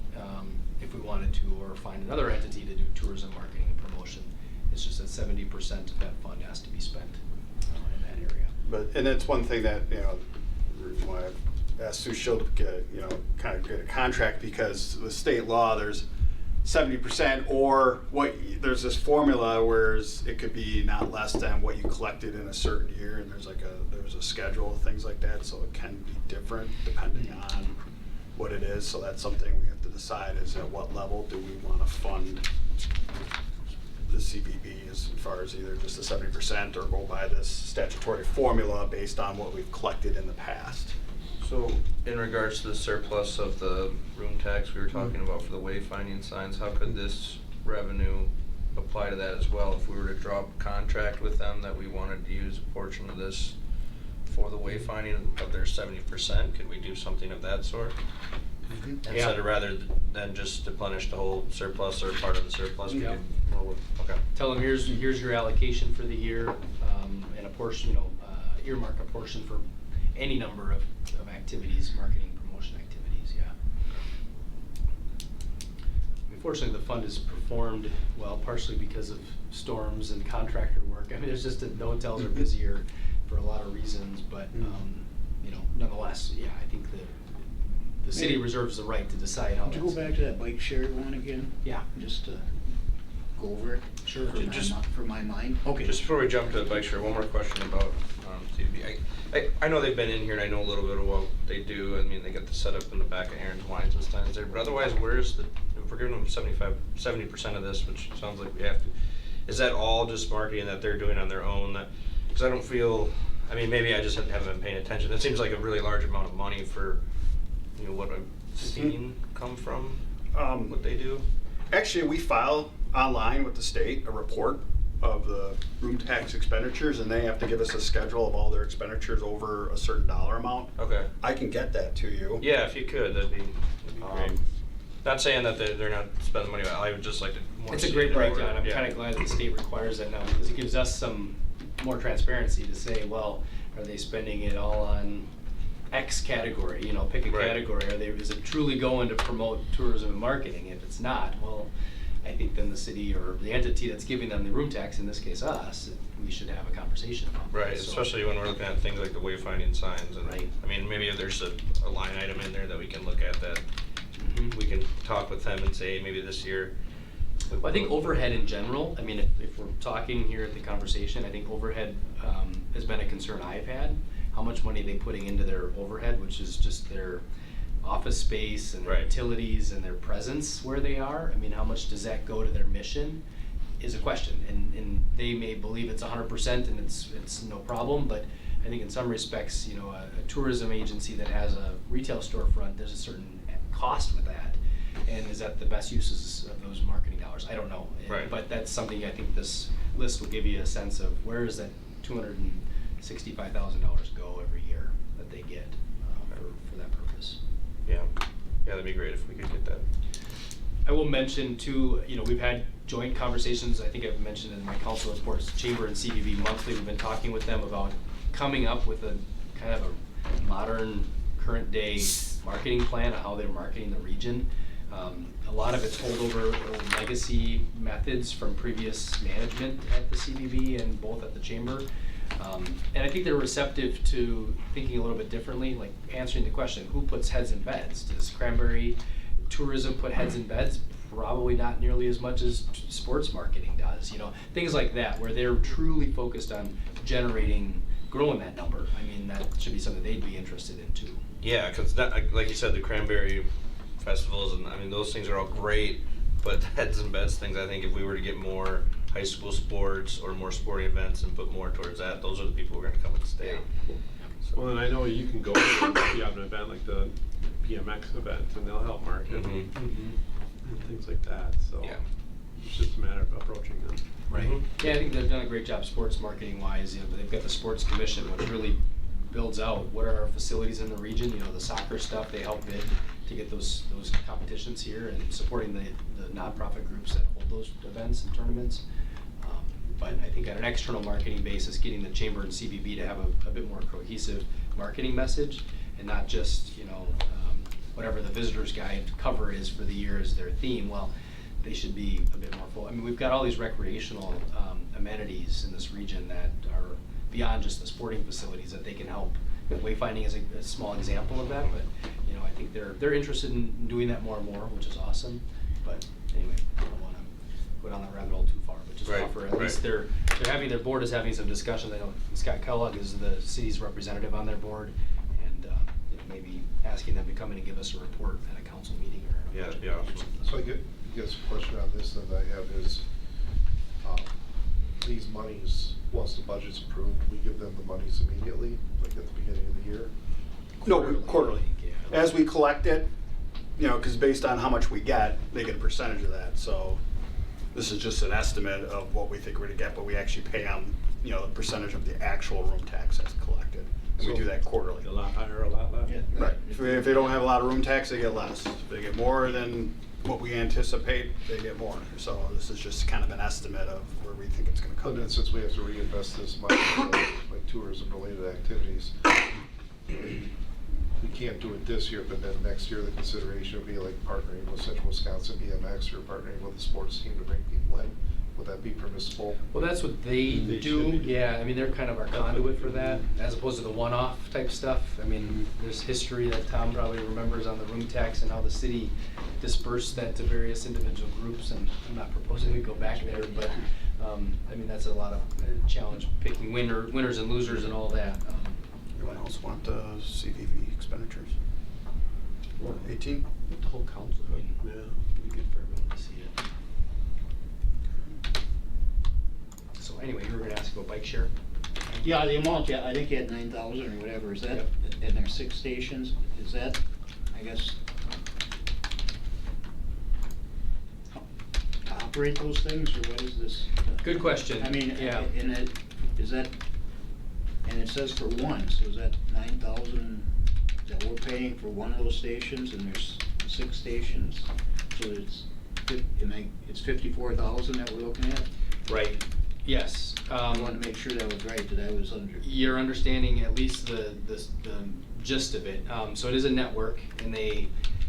if we wanted to, or find another entity to do tourism marketing and promotion. It's just that 70% of that fund has to be spent in that area. and that's one thing that the reason why I've asked Sue Schill to get kind of get a contract, because with state law there's 70%, or there's this formula where it could be not less than what you collected in a certain year, and there's a schedule of things like that, so it can be different depending on what it is. So that's something we have to decide, is at what level do we want to fund the CVB, as far as either just the 70% or go by this statutory formula based on what we've collected in the past. So, in regards to the surplus of the room tax we were talking about for the wayfinding signs, how could this revenue apply to that as well? If we were to draw up a contract with them that we wanted to use a portion of this for the wayfinding of their 70%, could we do something of that sort? Instead of rather than just deplenish the whole surplus or part of the surplus? Yeah. Okay. Tell them here's your allocation for the year, and a portion, earmark a portion for any number of activities, marketing, promotion activities. Yeah. Unfortunately, the fund has performed well, partially because of storms and contractor work. I mean, there's just no hotels are busier for a lot of reasons, but nonetheless, yeah, I think the city reserves the right to decide how. Could you go back to that bike share one again? Yeah. Just to go over it. Sure. For my mind. Okay. Just before we jump to the bike share, one more question about CB. I know they've been in here, and I know a little bit of what they do. I mean, they get the setup in the back of Aaron's Wines and Steins there. But otherwise, if we're giving them 70% of this, which sounds like we have to, is that all just marketing that they're doing on their own? Because I don't feel, I mean, maybe I just haven't been paying attention. It seems like a really large amount of money for you know, what I've seen come from Um, what they do? Actually, we file online with the state a report of the room tax expenditures, and they have to give us a schedule of all their expenditures over a certain dollar amount. Okay. I can get that to you. Yeah, if you could, that'd be great. Um, Not saying that they're not spending money, but I would just like to more It's a see great it everywhere. breakdown. I'm Yeah. kind of glad that the state requires that now, because it gives us some more transparency to say, well, are they spending it all on X category? You know, pick a Right. category. Is it truly going to promote tourism and marketing? If it's not, well, I think then the city or the entity that's giving them the room tax, in this case us, we should have a conversation about that. Right, So- especially when we're looking at things like the wayfinding signs and, Right. I mean, maybe if there's a line item in there that we can look at that, Mhm. we can talk with them and say, maybe this year. Well, I think overhead in general, I mean, if we're talking here at the conversation, I think overhead has been a concern I've had. How much money they putting into their overhead, which is just their office space and their Right. utilities and their presence where they are. I mean, how much does that go to their mission is a question. And they may believe it's 100% and it's no problem, but I think in some respects, you know, a tourism agency that has a retail storefront, there's a certain cost with that. And is that the best uses of those marketing dollars? I don't know. Right. But that's something I think this list will give you a sense of where does that $265,000 go every year that they get for that purpose. Yeah, that'd be great if we could get that. I will mention too, you know, we've had joint conversations, I think I've mentioned in my council reports, Chamber and CVB monthly, we've been talking with them about coming up with a kind of a modern, current day marketing plan of how they're marketing the region. A lot of it's holdover old legacy methods from previous management at the CVB and both at the Chamber. And I think they're receptive to thinking a little bit differently, like answering the question, who puts heads in beds? Does Cranberry Tourism put heads in beds? Probably not nearly as much as sports marketing does, you know, things like that, where they're truly focused on growing that number. I mean, that should be something they'd be interested in too. Yeah, because that, like you said, the cranberry festivals, and I mean, those things are all great, but heads and beds things, I think if we were to get more high school sports or more sporting events and put more towards that, those are the people who are gonna come and stay. So- Well, and I know you can go if you have an event like the BMX event, and they'll help market Mhm. and things like that, so. Yeah. It's just a matter of approaching them. Right. Mhm. Yeah, I think they've done a great job sports marketing wise. You know, they've got the sports commission, which really builds out what are our facilities in the region. You know, the soccer stuff, they help bid to get those competitions here and supporting the nonprofit groups that hold those events and tournaments. But I think on an external marketing basis, getting the Chamber and CVB to have a bit more cohesive marketing message and not just, you know, whatever the visitor's guide cover is for the year is their theme. Well, they should be a bit more full. I mean, we've got all these recreational amenities in this region that are beyond just the sporting facilities that they can help. Wayfinding is a small example of that, but you know, I think they're interested in doing that more and more, which is awesome. But anyway, I don't want to go down that rabbit hole too far, but just Right, offer at right. least their board is having some discussions. I know Scott Kellogg is the city's representative on their board, and you know, maybe asking them to come in and give us a report at a council meeting or. Yeah, that'd be awesome. So I guess a question on this that I have is, these monies, once the budget's approved, we give them the monies immediately, like at the beginning of the year? No, quarterly. Yeah. As we collect it, you know, because based on how much we get, they get a percentage of that. So this is just an estimate of what we think we're gonna get, but we actually pay them, you know, a percentage of the actual room tax that's collected. And we So- do that quarterly. A lot higher, a lot less. Yeah. Right. If they don't have a lot of room tax, they get less. If they get more than what we anticipate, they get more. So this is just kind of an estimate of where we think it's gonna But come then in. since we have to reinvest this money in like tourism-related activities, we can't do it this year, but then next year the consideration would be like partnering with Central Wisconsin BMX or partnering with a sports team to bring people in. Would that be permissible? Well, that's what they They do, should be. yeah, I mean, they're kind of our conduit for that, as opposed to the one-off type stuff. I mean, there's history that Tom probably remembers on the room tax and how the city dispersed that to various individual groups, and I'm not proposing we go back there, but, I mean, that's a lot of challenge, picking winners and losers and all that. Anyone else want CVV expenditures? 18? The whole council, I mean, Yeah. it'd be good for everyone to see it. So anyway, you were gonna ask about bike share? Yeah, the amount, yeah, I think you had 9,000 or whatever, is that, and there's 6 stations, is that I guess, to operate those things, or what is this? Good question. I mean, Yeah. and it, is that, and it says for one, so is that 9,000 that we're paying for one of those stations, and there's 6 stations? So it's 54,000 that we're looking at? Right, yes. I wanted to make sure that was right, that I was under. You're understanding at least the gist of it. So it is a network, and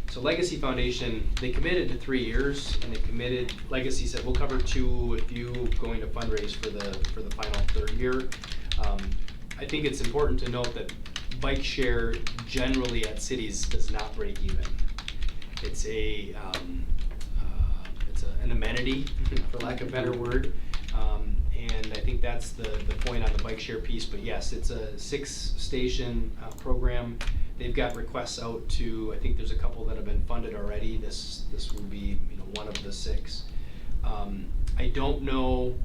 so Legacy Foundation, they committed to 3 years, and they committed, Legacy said, we'll cover 2 if you going to fundraise for the final 3rd year. I think it's important to note that bike share generally at cities does not break even. It's an amenity, for lack of a better word. And I think that's the point on the bike share piece, but yes, it's a 6-station program. They've got requests out to, I think there's a couple that have been funded already. This will be, one of the 6. I don't know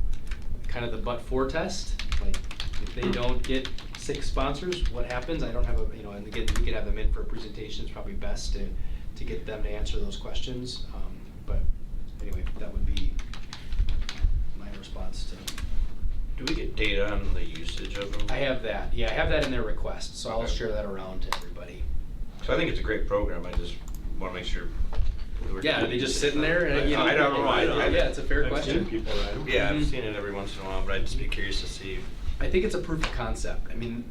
kind of the but-for test, like if they don't get 6 sponsors, what happens? I don't have and again, we could have them in for a presentation. It's probably best to get them to answer those questions. But anyway, that would be my response to. Do we get data on the usage of them? I have that. Yeah, I have that in their request, so I'll Okay. share that around to everybody. So I think it's a great program, I just wanna make sure. Yeah, are they just sitting there? And, I don't know. Yeah, it's a fair I've question. seen people ride 'em. Yeah, I've Mhm. seen it every once in a while, but I'd just be curious to see. I think it's a proof of concept. I mean,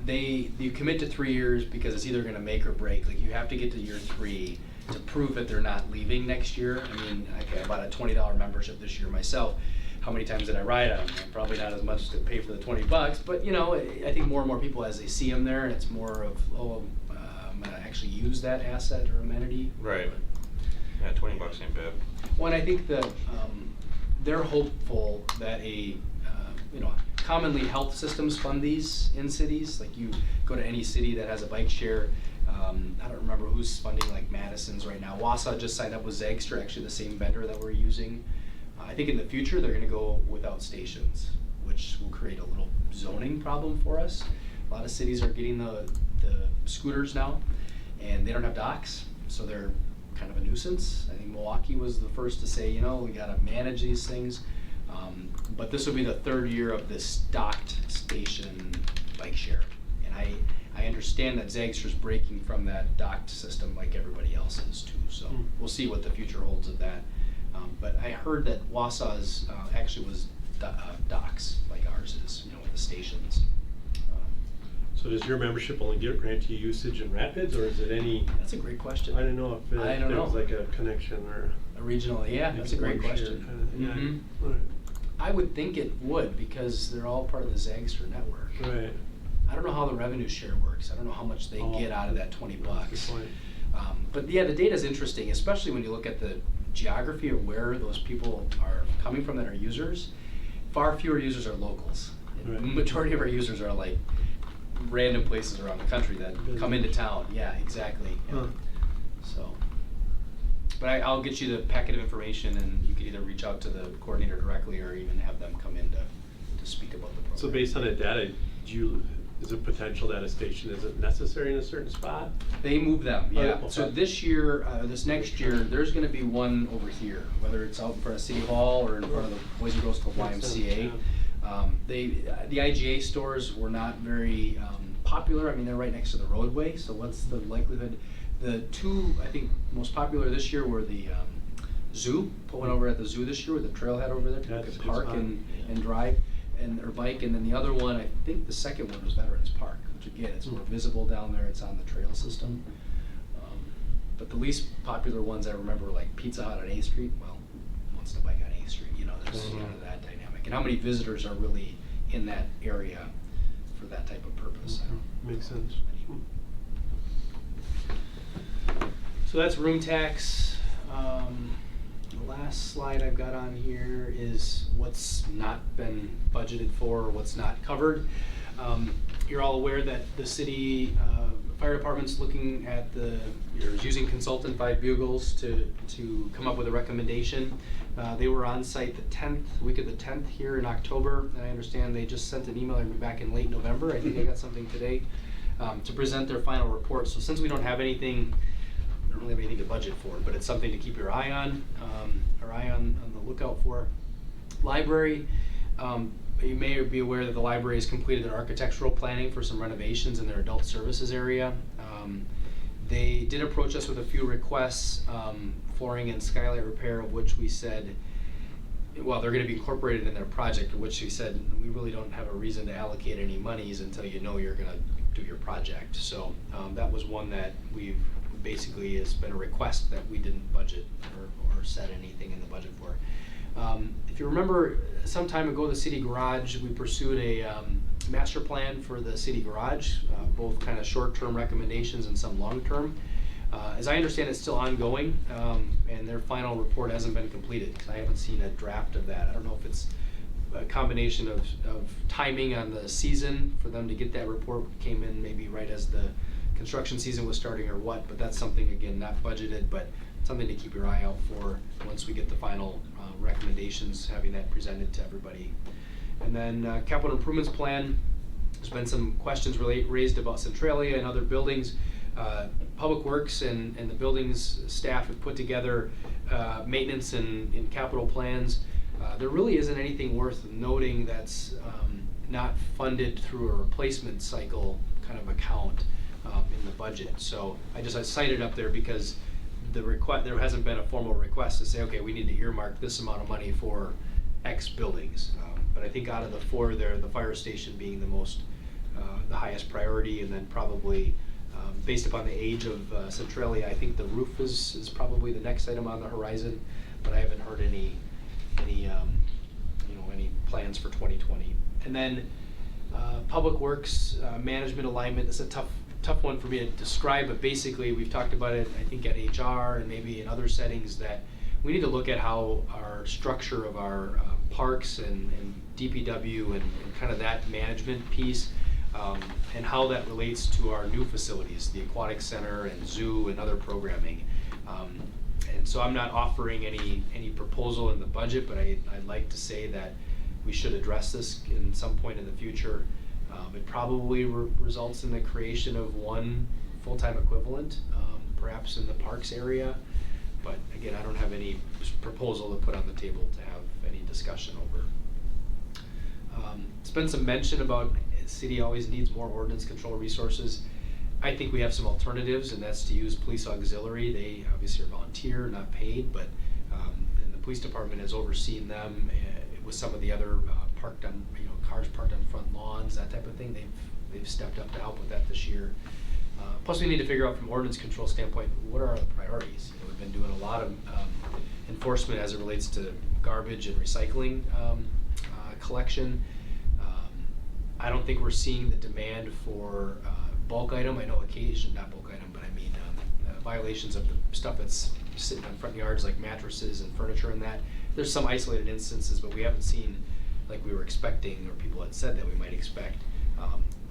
you commit to 3 years because it's either gonna make or break. Like, you have to get to year 3 to prove that they're not leaving next year. I mean, I bought a $20 membership this year myself. How many times did I ride on them? Probably not as much to pay for the $20, but I think more and more people, as they see them there, and it's more of, I'm gonna actually use that asset or amenity. Right. Yeah, $20 ain't bad. Well, and I think that they're hopeful that commonly health systems fund these in cities. Like, you go to any city that has a bike share. I don't remember who's funding like Madison's right now. Wausau just signed up with Zagster, actually the same vendor that we're using. I think in the future they're going to go without stations, which will create a little zoning problem for us. A lot of cities are getting the scooters now, and they don't have docks, so they're kind of a nuisance. I think Milwaukee was the first to say, we got to manage these things. But this will be the 3rd year of this docked station bike share, and I understand that Zagster's breaking from that docked system like everybody else is too. So we'll see what the future holds of that. But I heard that Wausau's actually was docks like ours is, with the stations. So does your membership only grant you usage in Rapids, or is it any? That's a great question. I don't know if I don't there was know. like a connection or. Originally, yeah, that's a great one share question. kinda- Mhm. Yeah. All right. I would think it would, because they're all part of the Zagster network. Right. I don't know how the revenue share works. I don't know how much they get out of that $20. That's the point. But yeah, the data is interesting, especially when you look at the geography of where those people are coming from that are users. Far fewer users are locals. Right. The majority of our users are like random places around the country that come into town. Yeah, exactly. Yeah. Huh. So, but I'll get you the packet of information, and you can either reach out to the coordinator directly or even have them come in to speak about the program. So based on that data, is it potential that a station isn't necessary in a certain spot? They move them, yeah. Oh, So okay. this next year, there's gonna be one over here, whether it's out in front of City Hall or in front of the Boys and Girls Club Makes sense, YMCA. The IGA stores were not very popular. I mean, they're right next to the roadway, so what's the likelihood? The 2, I think, most popular this year were the zoo, put one over at the zoo this year with the trailhead over there. People That's a could good park spot. and drive or bike, and then the other one, I think the second one was Veterans Park, which again, it's more visible down there, it's on the trail system. But the least popular ones I remember were like Pizza Hut on A Street. Well, who wants to bike on A Street, there's kind of that dynamic. And how many visitors are really in that area for that type of purpose? I don't Makes sense. So that's room tax. The last slide I've got on here is what's not been budgeted for, or what's not covered. You're all aware that the city fire department's looking at using consultant 5 Bugles to come up with a recommendation. They were on site week of the 10th here in October, and I understand they just sent an email back in late November. I think I got something today to present their final report. So since we don't have anything don't really have anything to budget for, but it's something to keep your eye on, on the lookout for. Library, you may be aware that the library has completed their architectural planning for some renovations in their adult services area. They did approach us with a few requests, flooring and skylight repair, of which we said, well, they're gonna be incorporated in their project, of which we said, we really don't have a reason to allocate any monies until you know you're gonna do your project. So that was one that we've basically has been a request that we didn't budget or set anything in the budget for. If you remember, some time ago, the city garage, we pursued a master plan for the city garage, both kind of short-term recommendations and some long-term. As I understand, it's still ongoing, and their final report hasn't been completed. I haven't seen a draft of that. I don't know if it's a combination of timing on the season for them to get that report, came in maybe right as the construction season was starting or what, but that's something, again, not budgeted, but something to keep your eye out for once we get the final recommendations, having that presented to everybody. And then capital improvements plan, there's been some questions raised about Centralia and other buildings. Public Works and the buildings staff have put together maintenance and capital plans. There really isn't anything worth noting that's not funded through a replacement cycle kind of account in the budget. So I cited up there because there hasn't been a formal request to say, okay, we need to earmark this amount of money for X buildings. But I think out of the four there, the fire station being the highest priority, and then probably based upon the age of Centralia, I think the roof is probably the next item on the horizon, but I haven't heard any plans for 2020. And then Public Works management alignment is a tough one for me to describe, but basically we've talked about it, I think, at HR and maybe in other settings, that we need to look at how our structure of our parks and DPW and kind of that management piece, and how that relates to our new facilities, the aquatic center and zoo and other programming. And so I'm not offering any proposal in the budget, but I'd like to say that we should address this in some point in the future. It probably results in the creation of one full-time equivalent, perhaps in the parks area. But again, I don't have any proposal to put on the table to have any discussion over. It's been some mention about the city always needs more ordinance control resources. I think we have some alternatives, and that's to use police auxiliary. They obviously are volunteer, not paid, but and the police department has overseen them with some of the other cars parked on front lawns, that type of thing. They've stepped up to help with that this year. Plus, we need to figure out from ordinance control standpoint, what are our priorities? We've been doing a lot of enforcement as it relates to garbage and recycling collection. I don't think we're seeing the demand for bulk item. I know not bulk item, but I mean violations of the stuff that's sitting on front yards, like mattresses and furniture and that. There's some isolated instances, but we haven't seen like we were expecting, or people had said that we might expect.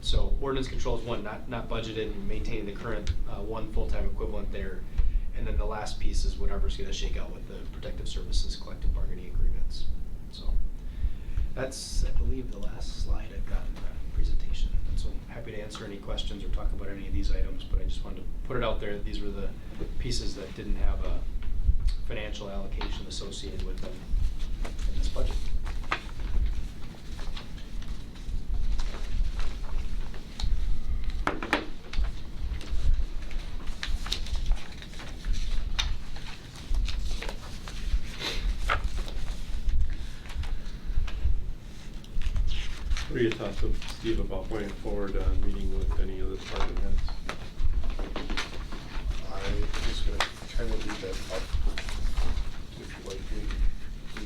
So ordinance control is one, not budgeted, and maintaining the current one full-time equivalent there. And then the last piece is whatever's gonna shake out with the protective services collective bargaining agreements. So that's, I believe, the last slide I've got in the presentation. And so I'm happy to answer any questions or talk about any of these items, but I just wanted to put it out there that these were the pieces that didn't have a financial allocation associated with them in this budget. What are your thoughts, Steve, about going forward meeting with any of the department heads? I'm just gonna kind of leave that up. If you like me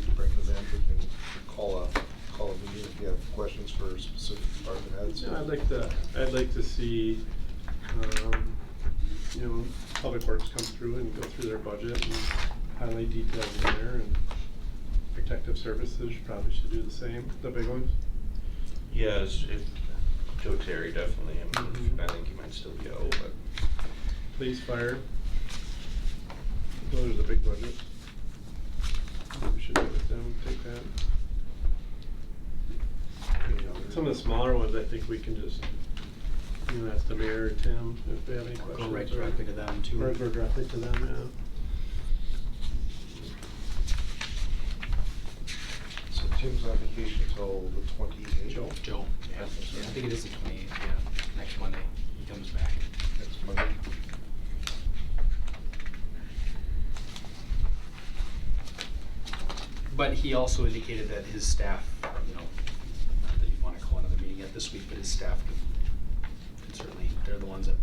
to bring them in, we can call a meeting if you have questions for specific department heads. Yeah, I'd like to see, Public Works come through and go through their budget and highlight details in there, and protective services probably should do the same, the big ones. Yes, if Joe Terry definitely, I think he might still go, but. Police, fire. Those are the big budgets. We should meet with them, take that. Some of the smaller ones, I think we can just You know, ask the mayor or Tim if they have any questions. Go right or- directly to them too. Or go directly to them, yeah. So Tim's on vacation till the 28th. Joe, yeah, I think it is the 28th, yeah, next Monday, he comes back. Next Monday. But he also indicated that his staff, you know, not that you'd wanna call another meeting yet this week, but his staff could certainly, they're the ones that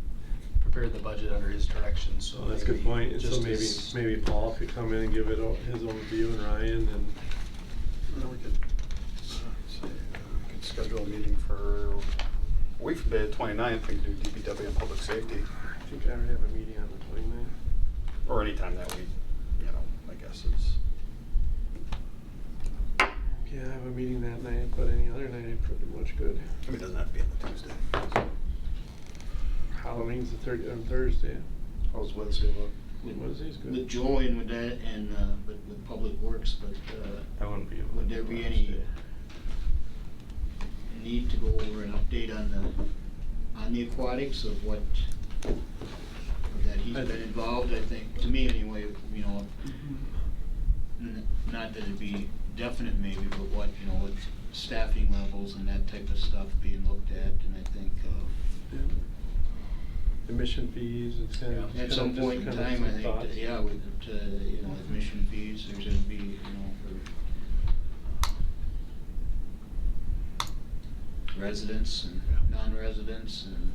prepared the budget under his direction, so. So that's a good maybe point. And so just maybe, as- maybe Paul could come in and give it his own view, and Ryan, and We could, say, we could schedule a meeting for a week from today, the 29th, we could do DPW and public safety, I think I already have a meeting on the 29th. or anytime that week, you know, I guess it's. Yeah, I have a meeting that night, but any other night I'm pretty much good. I mean, it doesn't have to be on the Tuesday. Halloween's on Thursday. How's Wednesday look? Wednesday's good. With Joe and with that, and, with Public Works, but, I wouldn't be able to. would there be any need to go over an update on the aquatics of what, that he's been involved, I think, to me anyway, you know, not that it'd be definite maybe, but what, you know, with staffing levels and that type of stuff being looked at, and I think, Yeah. Admission fees and kind of. at some point in time, I think, that, yeah, with, you know, admission fees, there's gonna be, you know, for residents and non-residents and,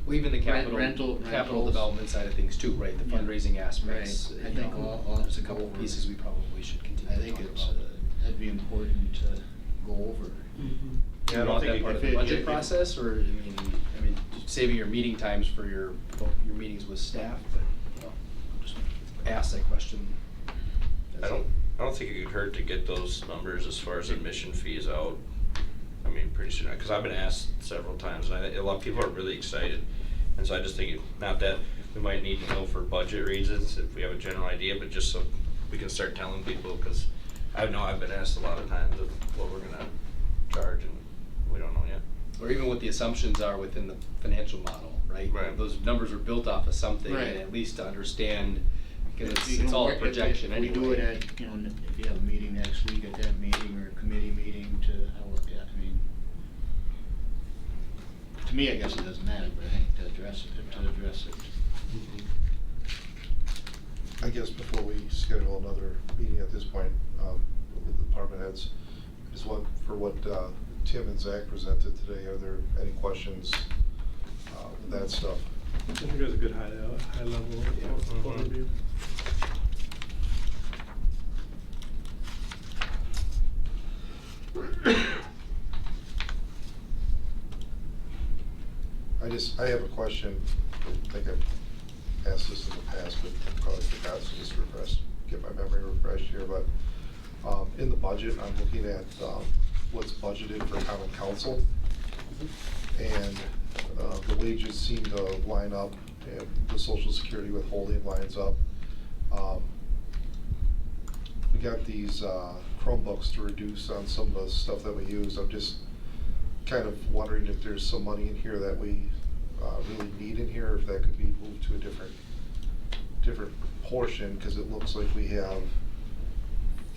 Well, even the capital rentals. development side of things too, right, the Yeah. fundraising aspects. Right. I you think know, all there's a to couple go over. pieces we probably should continue I to think talk it's, about. that'd be important to go over. Mhm. Do Yeah, I you don't want think that you part of could- the budget if- process, or, I mean, saving your meeting times for your meetings with staff, but, you know, just ask that question. I don't think it could hurt to get those numbers as far as admission fees out. I mean, pretty soon, because I've been asked several times, and a lot of people are really excited. And so I just think, not that we might need to know for budget reasons, if we have a general idea, but just so we can start telling people, because I know I've been asked a lot of times of what we're gonna charge, and we don't know yet. Or even what the assumptions are within the financial model, right? Right. Those numbers are built off of something, Right. and at least to understand, because You it's know, all a if- projection if anyway. we do it at, you know, if you have a meeting next week at that meeting, or a committee meeting to, how look at, I mean, to me, I guess it doesn't matter, but I think to address it. I guess before we schedule another meeting at this point, with the department heads, is what Tim and Zach presented today, are there any questions with that stuff? I think it was a good high level overview. I have a question. I think I've asked this in the past, but probably forgot, so just get my memory refreshed here, but in the budget, I'm looking at what's budgeted for common council. And the wages seem to line up, and the social security withholding lines up. We got these Chromebooks to reduce on some of the stuff that we use. I'm just kind of wondering if there's some money in here that we really need in here, if that could be moved to a different portion, because it looks like we have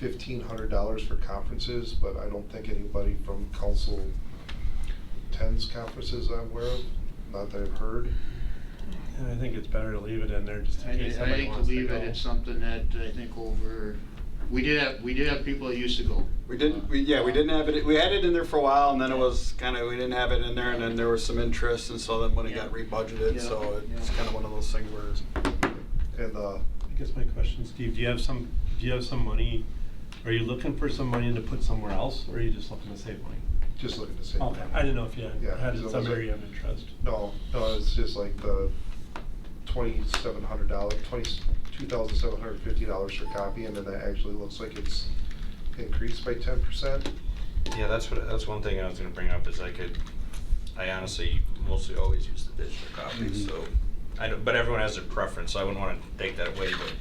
$1,500 for conferences, but I don't think anybody from council attends conferences I'm aware of, not that I've heard. And I think it's better to leave it in there just I in case somebody think to wants to leave go. it, it's something that I think we did have people that used to go. We didn't have it, we had it in there for a while, and then it was kind of, we didn't have it in there, and then there was some interest, and so then when it got rebudgeted, so it's kind of one of those things where. And I guess my question, Steve, do you have some money, are you looking for some money to put somewhere else, or are you just looking to save money? just looking to save Okay, money. I didn't know if you Yeah, had because it some was area of interest. No, it's just like the $2,750 for copy, and then that actually looks like it's increased by 10%. Yeah, that's one thing I was gonna bring up, is I honestly mostly always use the digital copies, so, but everyone has their preference, so I wouldn't wanna take that away, but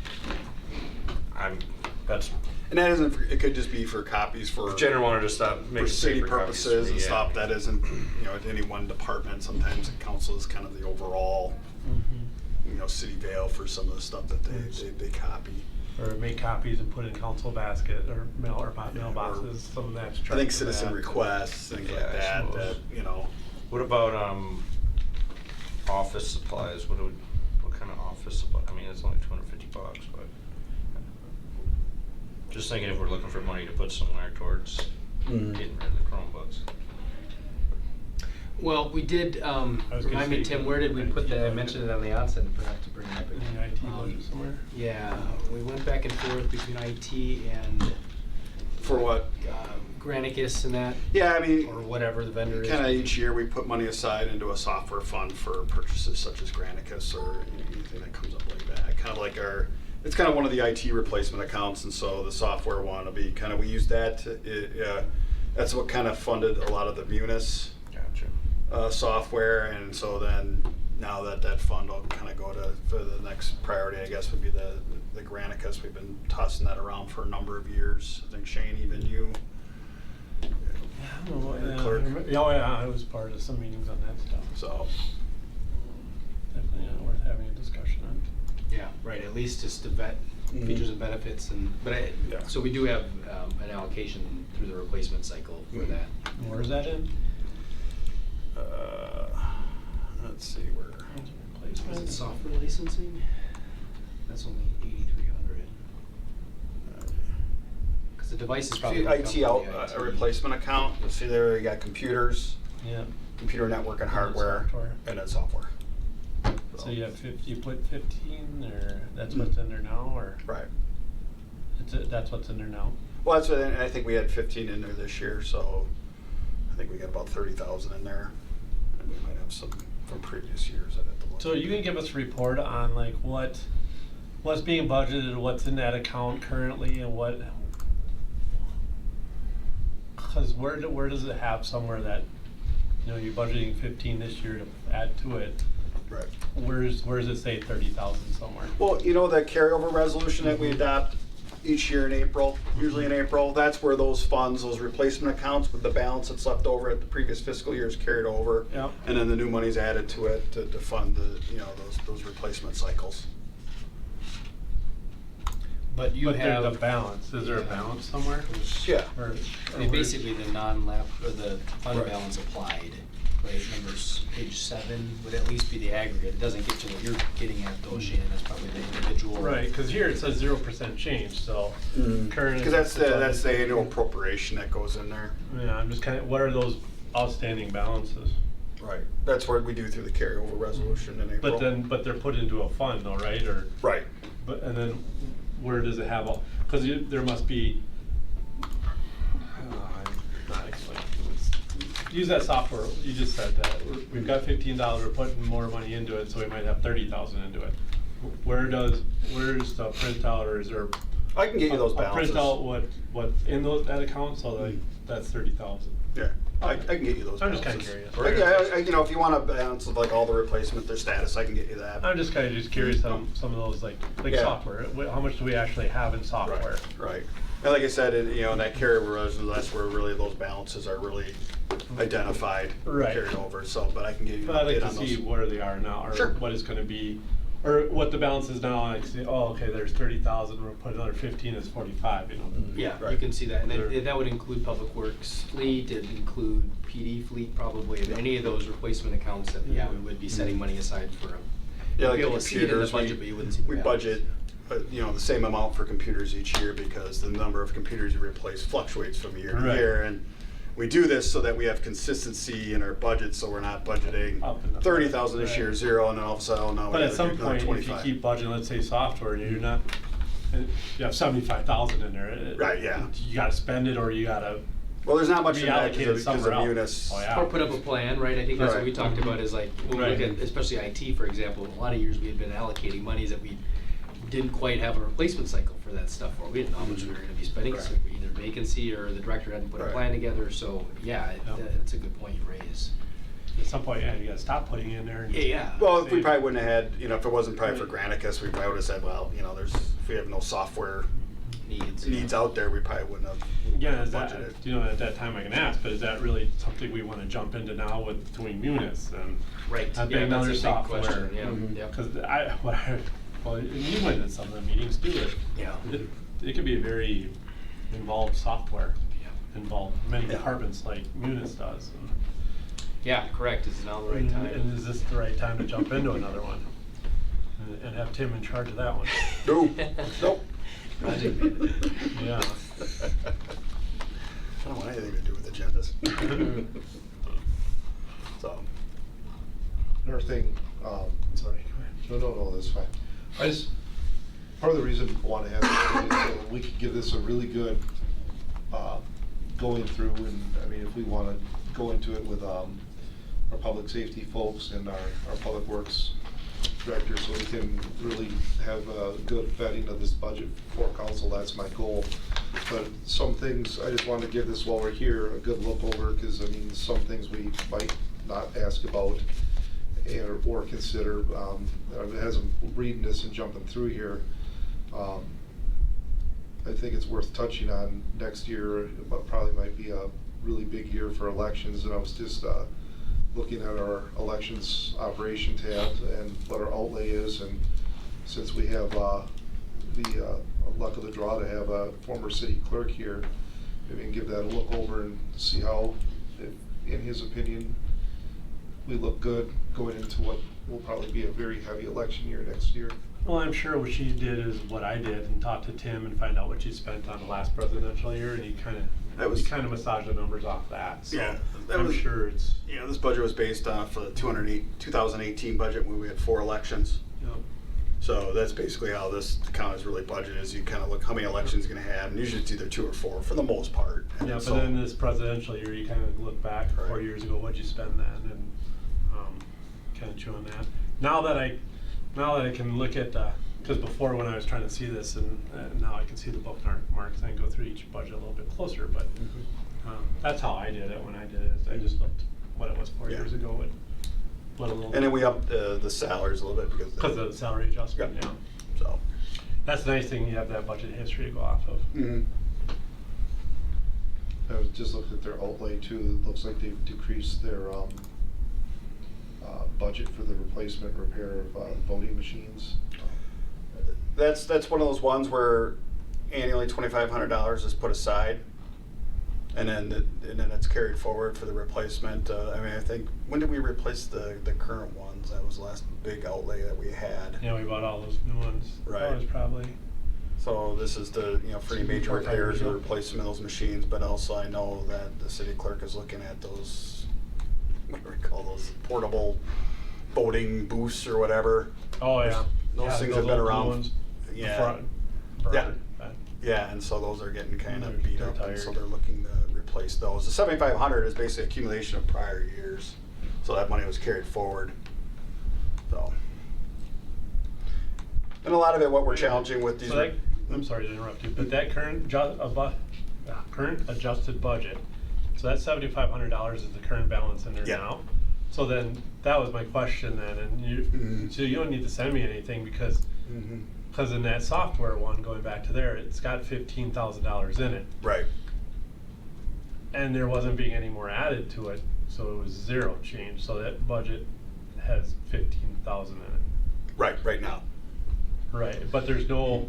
that's And that isn't, it could just be for copies for. If Jenner wanted to stop For making city paper copies for purposes me, and yeah. stuff, that isn't, at any one department, sometimes the council is kind of the overall, city veil for some of the stuff that they copy. Or make copies and put in council basket or mailboxes, some of that's. I think charged for citizen that. requests, things Yeah, like I that, suppose. What about office supplies? What kind of office supply? I mean, it's only $250, but just thinking if we're looking for money to put somewhere towards getting rid of the Chromebooks. Well, we did, was gonna remind me, say, Tim, where did we put that? I mentioned it on the onset, and forgot to bring it up In again. the IT budget somewhere? Yeah, we went back and forth between IT and For what? Granicus and that, Yeah, I mean, or whatever the vendor is. kind of each year we put money aside into a software fund for purchases such as Granicus or anything that comes up like that. Kind of like it's kind of one of the IT replacement accounts, and so the software one will be kind of, we use that that's what kind of funded a lot of the Munis Gotcha. software, and so then now that fund will kind of go for the next priority, I guess, would be the Granicus. We've been tossing that around for a number of years. I think Shane, even you. I don't know what- The yeah, clerk. Oh, yeah, I was part of some meetings on that stuff. So, Definitely worth having a discussion on. Yeah, right, at least just to vet features and benefits Yeah. so we do have an allocation through the replacement cycle for that. Where is that in? let's see where. Is it software licensing? That's only 8,300. Because the device is probably. gonna come IT out, from the a IT. replacement account. You'll see there you got computers, Yeah. computer network and hardware, Software. and then software. So you have you put 15, or that's what's in there now, or? Right. That's what's in there now? Well, that's what, and I think we had 15 in there this year, so I think we got about 30,000 in there. And we might have some from previous years I'd have to look. So you can give us a report on like what's being budgeted, what's in that account currently, and what, because where does it have somewhere that, you're budgeting 15 this year to add to it? Right. Where does it say 30,000 somewhere? Well, the carryover resolution that we adopt each year in April, usually in April, that's where those funds, those replacement accounts with the balance that's left over at the previous fiscal year is carried over. Yep. And then the new money's added to it to fund the, those replacement cycles. But you But there's have. a balance. Is there a balance somewhere? Yeah. Or I mean, where- basically the non-lap, or the fund Right. balance applied, right, numbers, page 7 would at least be the aggregate. It doesn't get to what you're getting at though, Shannon, that's probably the individual. Right, because here it says 0% change, so current. Because that's the annual appropriation that goes in there. Yeah, I'm just what are those outstanding balances? Right. That's what we do through the carryover resolution in April. But they're put into a fund though, right? Or Right. and then where does it have all? Because there must be. I'm not explaining. Use that software. You just said that we've got $15. We're putting more money into it, so we might have 30,000 into it. Where's the printout, or is there? I can get you those I'll balances. print out what's in that account, so like that's 30,000. Yeah, I can get you those I'm just balances. kinda curious. If you want a balance of like all the replacement, their status, I can get you that. I'm just kind of curious on some of those like Yeah. software. How much do we actually have in software? Right. And like I said, in that carryover resolution, that's where really those balances are really identified, Right. carried over. So, but I can give you an But I'd like update to on see those. where they are now, or Sure. what it's going to be, or what the balance is now. I can see, oh, okay, there's 30,000. We'll put another 15 as 45. Yeah, you Right. can see that, and Sure. then that would include Public Works fleet, it'd include PD fleet probably, and any of those replacement accounts that, we would be setting money aside for them. Yeah, You'd like be the able to see it in the computers, budget, but you wouldn't see the we balance. budget, the same amount for computers each year because the number of computers you replace fluctuates from year to Right. year. And we do this so that we have consistency in our budget, so we're not budgeting Up and up. 30,000 this Right. year, 0, and then all of a sudden, oh no, But we at gotta some do another point, if you 25. keep budgeting, let's say software, you're not, you have 75,000 in there. Right, yeah. You got to spend it, or you got to. Well, there's not much in that reallocate it because of somewhere else. Munis. Oh, yeah. Or put up a plan, right? I think that's what we Right. talked about is like, when we look Right. at, especially IT, for example, a lot of years we had been allocating monies that we didn't quite have a replacement cycle for that stuff for. We didn't know how much we were gonna be spending, so Right. either vacancy or the director hadn't put a Right. plan together, so yeah, Yeah. that's a good point you raise. At some point, you got to stop putting it in there. And Yeah. Well, if we probably wouldn't have had, if it wasn't probably for Granicus, we probably would have said, well, if we have no software needs. out there, we probably wouldn't have Again, is budgeted. that, at that time I can ask, but is that really something we wanna jump into now with doing Munis and? Right, That yeah, being that's a another big software. question, yeah, Mhm. yep. Cause well, you went to some of the meetings too, Yeah. it could be a very involved software, Yeah. involved many Yeah. departments like Munis does. Yeah, correct, is now the right And time. is this the right time to jump into another one? And have Tim in charge of that one? No, nope. Project manager. Yeah. I don't want anything to do with agendas. So, Another thing, Sorry. no, that's fine. Part of the reason I want to have this meeting is so we could give this a really good, going through, and, I mean, if we want to go into it with, our public safety folks and our public works director, so we can really have a good vetting of this budget for council, that's my goal. But some things, I just wanted to give this while we're here, a good look over, because, I mean, some things we might not ask about or consider, as I'm reading this and jumping through here, I think it's worth touching on next year, but probably might be a really big year for elections, and I was just, looking at our elections operation tab and what our outlay is, and since we have, the luck of the draw to have a former city clerk here, maybe we can give that a look over and see how, in his opinion, we look good going into what will probably be a very heavy election year next year. Well, I'm sure what she did is what I did and talked to Tim and find out what she spent on the last presidential year, and he kind of massaged the numbers off that. So yeah, that I'm was, sure it's. yeah, this budget was based off the 2018 budget when we had 4 elections. Yep. So that's basically how this count is really budgeted, is you kind of look how many elections you're gonna have, and usually it's either 2 or 4 for the most part. And Yeah, but so- then this presidential year, you kind of look back 4 Right. years ago, what'd you spend then, and kind of chew on that. Now that I can look at, because before when I was trying to see this, and now I can see the bookmarks and go through each budget a little bit closer, but that's how I did it when I did it. I just looked what it was 4 Yeah. years ago and what a little. And then we upped the salaries a little bit Because of the salary adjustment, Yep. yeah. So. That's the nice thing, you have that budget history to go off of. Mhm. I was just looking at their outlay too, it looks like they've decreased their, budget for the replacement and repair of, voting machines. That's one of those ones where annually $2,500 is put aside, and then it's carried forward for the replacement. I mean, I think, when did we replace the current ones? That was the last big outlay that we had. Yeah, we bought all those new ones. Right. That was probably. So this is the, for any major 4 or 5 repairs years or ago. replacement of those machines, but also I know that the city clerk is looking at those, what do we call those, portable voting booths or whatever. Oh, yeah. Those Yeah, things those have been old blue around. ones. Yeah. Before- Yeah. bad. Yeah, and so those are getting kind They're- of beat they're up, and so tired. they're looking to replace those. The 7,500 is basically accumulation of prior years, so that money was carried forward. So, and a lot of it, what we're challenging with these. So that, I'm sorry to interrupt you, but that current current adjusted budget, so that $7,500 is the current balance in there Yeah. now. So then, that was my question then, and so you don't need to send me anything because in that software one, going back to there, it's got $15,000 in it. Right. And there wasn't being any more added to it, so it was 0 change, so that budget has 15,000 in it. Right now. Right, but there's no,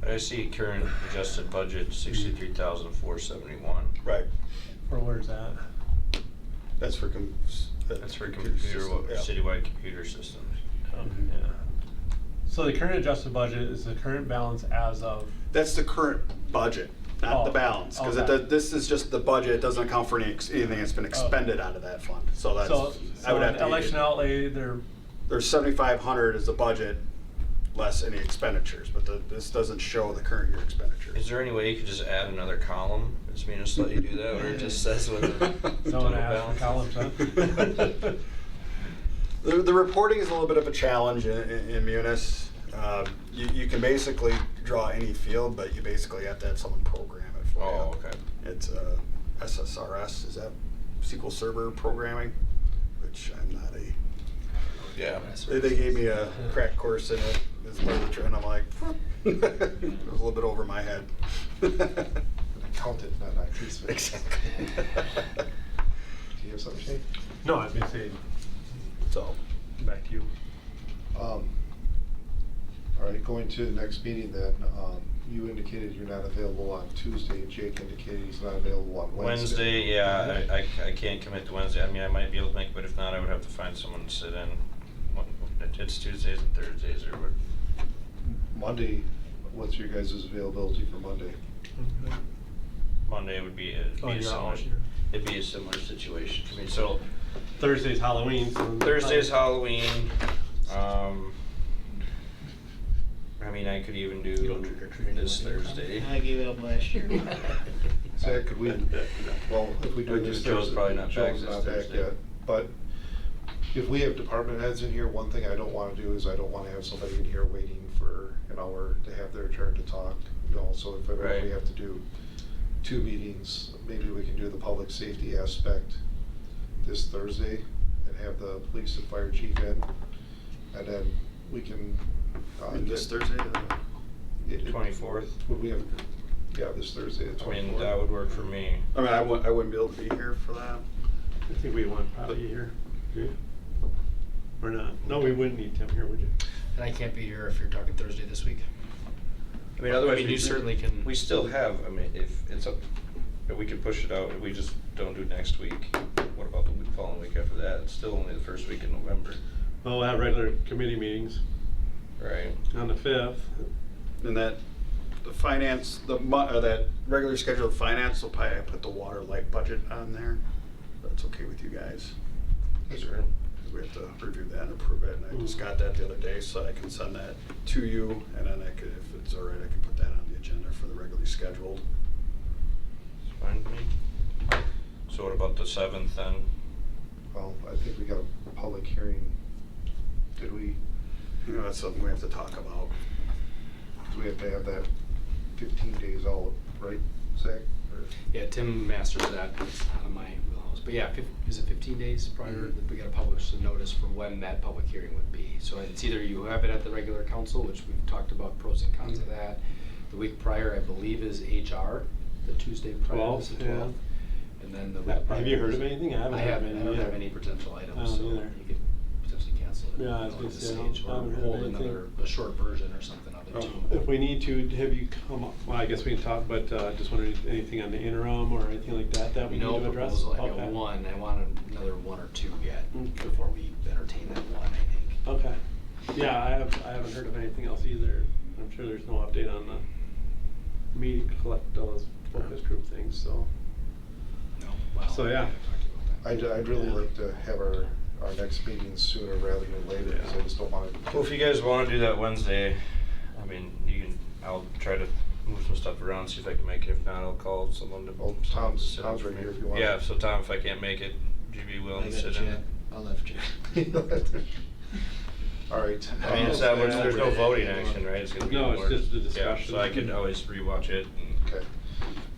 I see current adjusted budget 63,471. Right. or where's that? That's for That's for system, yeah. citywide computer systems. Yeah. So the current adjusted budget is the current balance as of, That's the current budget, not the Oh, balance, because okay. this is just the budget. It doesn't account for anything that's been expended out of that fund. So that's, so I would have an to. election outlay, There's 7,500 as the budget, less any expenditures, but this doesn't show the current year expenditures. Is there any way you could just add another column? Does Munis let you do that, or it just says what the no one total asked for balance columns, huh? The reporting is a little bit of a challenge in Munis. You can basically draw any field, but you basically have to have someone program it for you. Oh, okay. It's SSRS, is that SQL Server programming? Which I'm not a. Yeah. They gave me a crack course in it, and I'm like, It was a little bit over my head. Accountant, not IT specialist. Exactly. Do you have something, Shane? No, I was gonna say, So, back to you. All right, going to the next meeting then, you indicated you're not available on Tuesday, and Jake indicated he's not available on Wednesday. Wednesday, yeah, I can't commit to Wednesday. I mean, I might be able to make it, but if not, I would have to find someone to sit in. It's Tuesdays and Thursdays or what? Monday, what's your guys' availability for Monday? It'd be a similar, it'd be a similar situation to me. So Thursday's Halloween. So Thursday's Halloween. I mean, I could even do You don't trick or treat this anyway. Thursday. I gave up last year. Zach, could we, well, if we do it this Joe's Thursday, probably not back Joe's this not back Thursday. yet, but if we have department heads in here, one thing I don't wanna do is I don't wanna have somebody in here waiting for an hour to have their turn to talk, you know, so if we Right. have to do 2 meetings, maybe we can do the public safety aspect this Thursday and have the police and fire chief in, and then we can, this Thursday, 24th. Would we have, yeah, this Thursday, the I 24th. mean, that would work for me. I mean, I wouldn't be able to be here for that. I think we want probably here. Okay. Or not? No, we wouldn't need Tim here, would you? And I can't be here if you're talking Thursday this week. I mean, otherwise, you certainly can. We still have, I mean, if it's up, if we could push it out, if we just don't do next week, what about the following week after that? It's still only the first week in November, Well, we'll have regular committee meetings right? on the 5th. And that, the finance, that regular scheduled finance, will probably put the water light budget on there. That's okay with you guys? Sure. Because we have to review that and approve it, and I just got that the other day, so I can send that to you, and then I could, if it's all right, I can put that on the agenda for the regularly scheduled. It's fine with me. So what about the 7th then? Well, I think we got a public hearing. Did we, You know, that's something we have to talk about. do we have to have that 15 days out, right, Zach? Or- Yeah, Tim masters that. It's out of my wheelhouse. But yeah, is it 15 days prior that we gotta publish the notice for when that public hearing would be? So it's either you have it at the regular council, which we've talked about pros and cons of that. The week prior, I believe, is HR, the Tuesday prior is the 12th, yeah. 12th. And then the week prior. Have you heard of is- anything? I haven't I heard of haven't. I anything don't have either. any potential I items, don't so either. you could potentially cancel it. Yeah, I was at gonna this say, stage, I or haven't heard hold anything. another, a short version or something of it too. If we need to, have you come up, well, I guess we can talk, but just wondering if anything on the interim or anything like that we need No to address? proposal, I got Okay. one, I want another one or two yet Okay. before we entertain that one, I think. Okay. Yeah, I haven't heard of anything else either. I'm sure there's no update on the meeting, collect those focus group things, so. No, well. So, yeah. we haven't talked about that. I'd really Yeah. like to have our next meeting sooner rather than later, because I just don't want to. Well, if you guys wanna do that Wednesday, I mean, I'll try to move some stuff around, see if I can make it. If not, I'll call someone to. Oh, Tom's right here if you want. Yeah, so Tom, if I can't make it, GB will I and got sit in. Jack. I'll have Jack. All right. I mean, it's that, there's no voting action, right? It's gonna be No, it's more- just a Yeah, discussion. so I could always rewatch it and, Okay.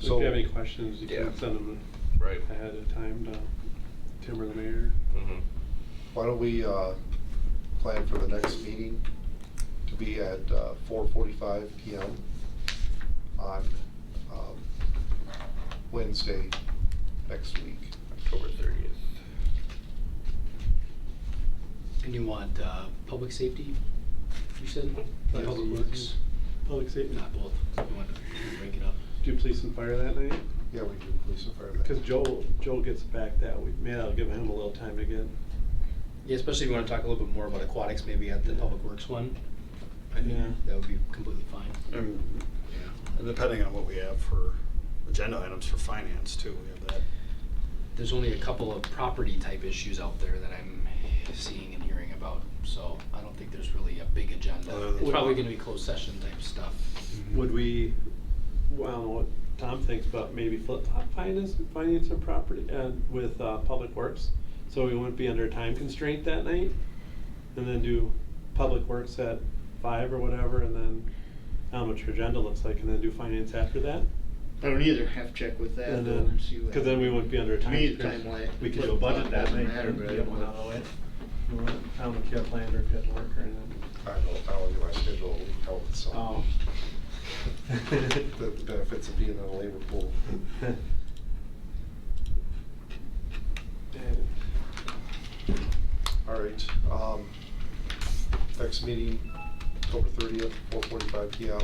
If So, you have any questions, you Yeah. can send them right. ahead of time to Tim or the mayor. Mhm. why don't we plan for the next meeting to be at 4:45 PM on Wednesday next week. October 30th. And you want, public safety, you said? Yes. Public works? Public safety. Not both, you want to break it up? Do police and fire that night? Yeah, we do police and fire. that. Because Joel gets back that week. Maybe I'll give him a little time to get. Yeah, especially if you wanna talk a little bit more about aquatics, maybe at the public works one. I think Yeah. that would be completely fine. And depending on what we have for agenda items for finance too, we have that. There's only a couple of property type issues out there that I'm seeing and hearing about, so I don't think there's really a big agenda. Other than- It's probably gonna be closed session type stuff. Would we, well, I don't know what Tom thinks, but maybe flip finance and property and with public works, so we wouldn't be under a time constraint that night, and then do public works at 5 or whatever, and then I don't know what your agenda looks like, and then do finance after that. I don't either, have to check with that And though then, and see what. because then we wouldn't be under a To time me, constraint. time-wise, We could do a budget that doesn't night. matter, but I Get don't one know. out of the way. I don't know if you have planned or if you have to work or anything. I don't know, I don't get my schedule a week out, so. Oh. The benefits of being in a labor pool. All right, next meeting, October 30th, 4:45 PM.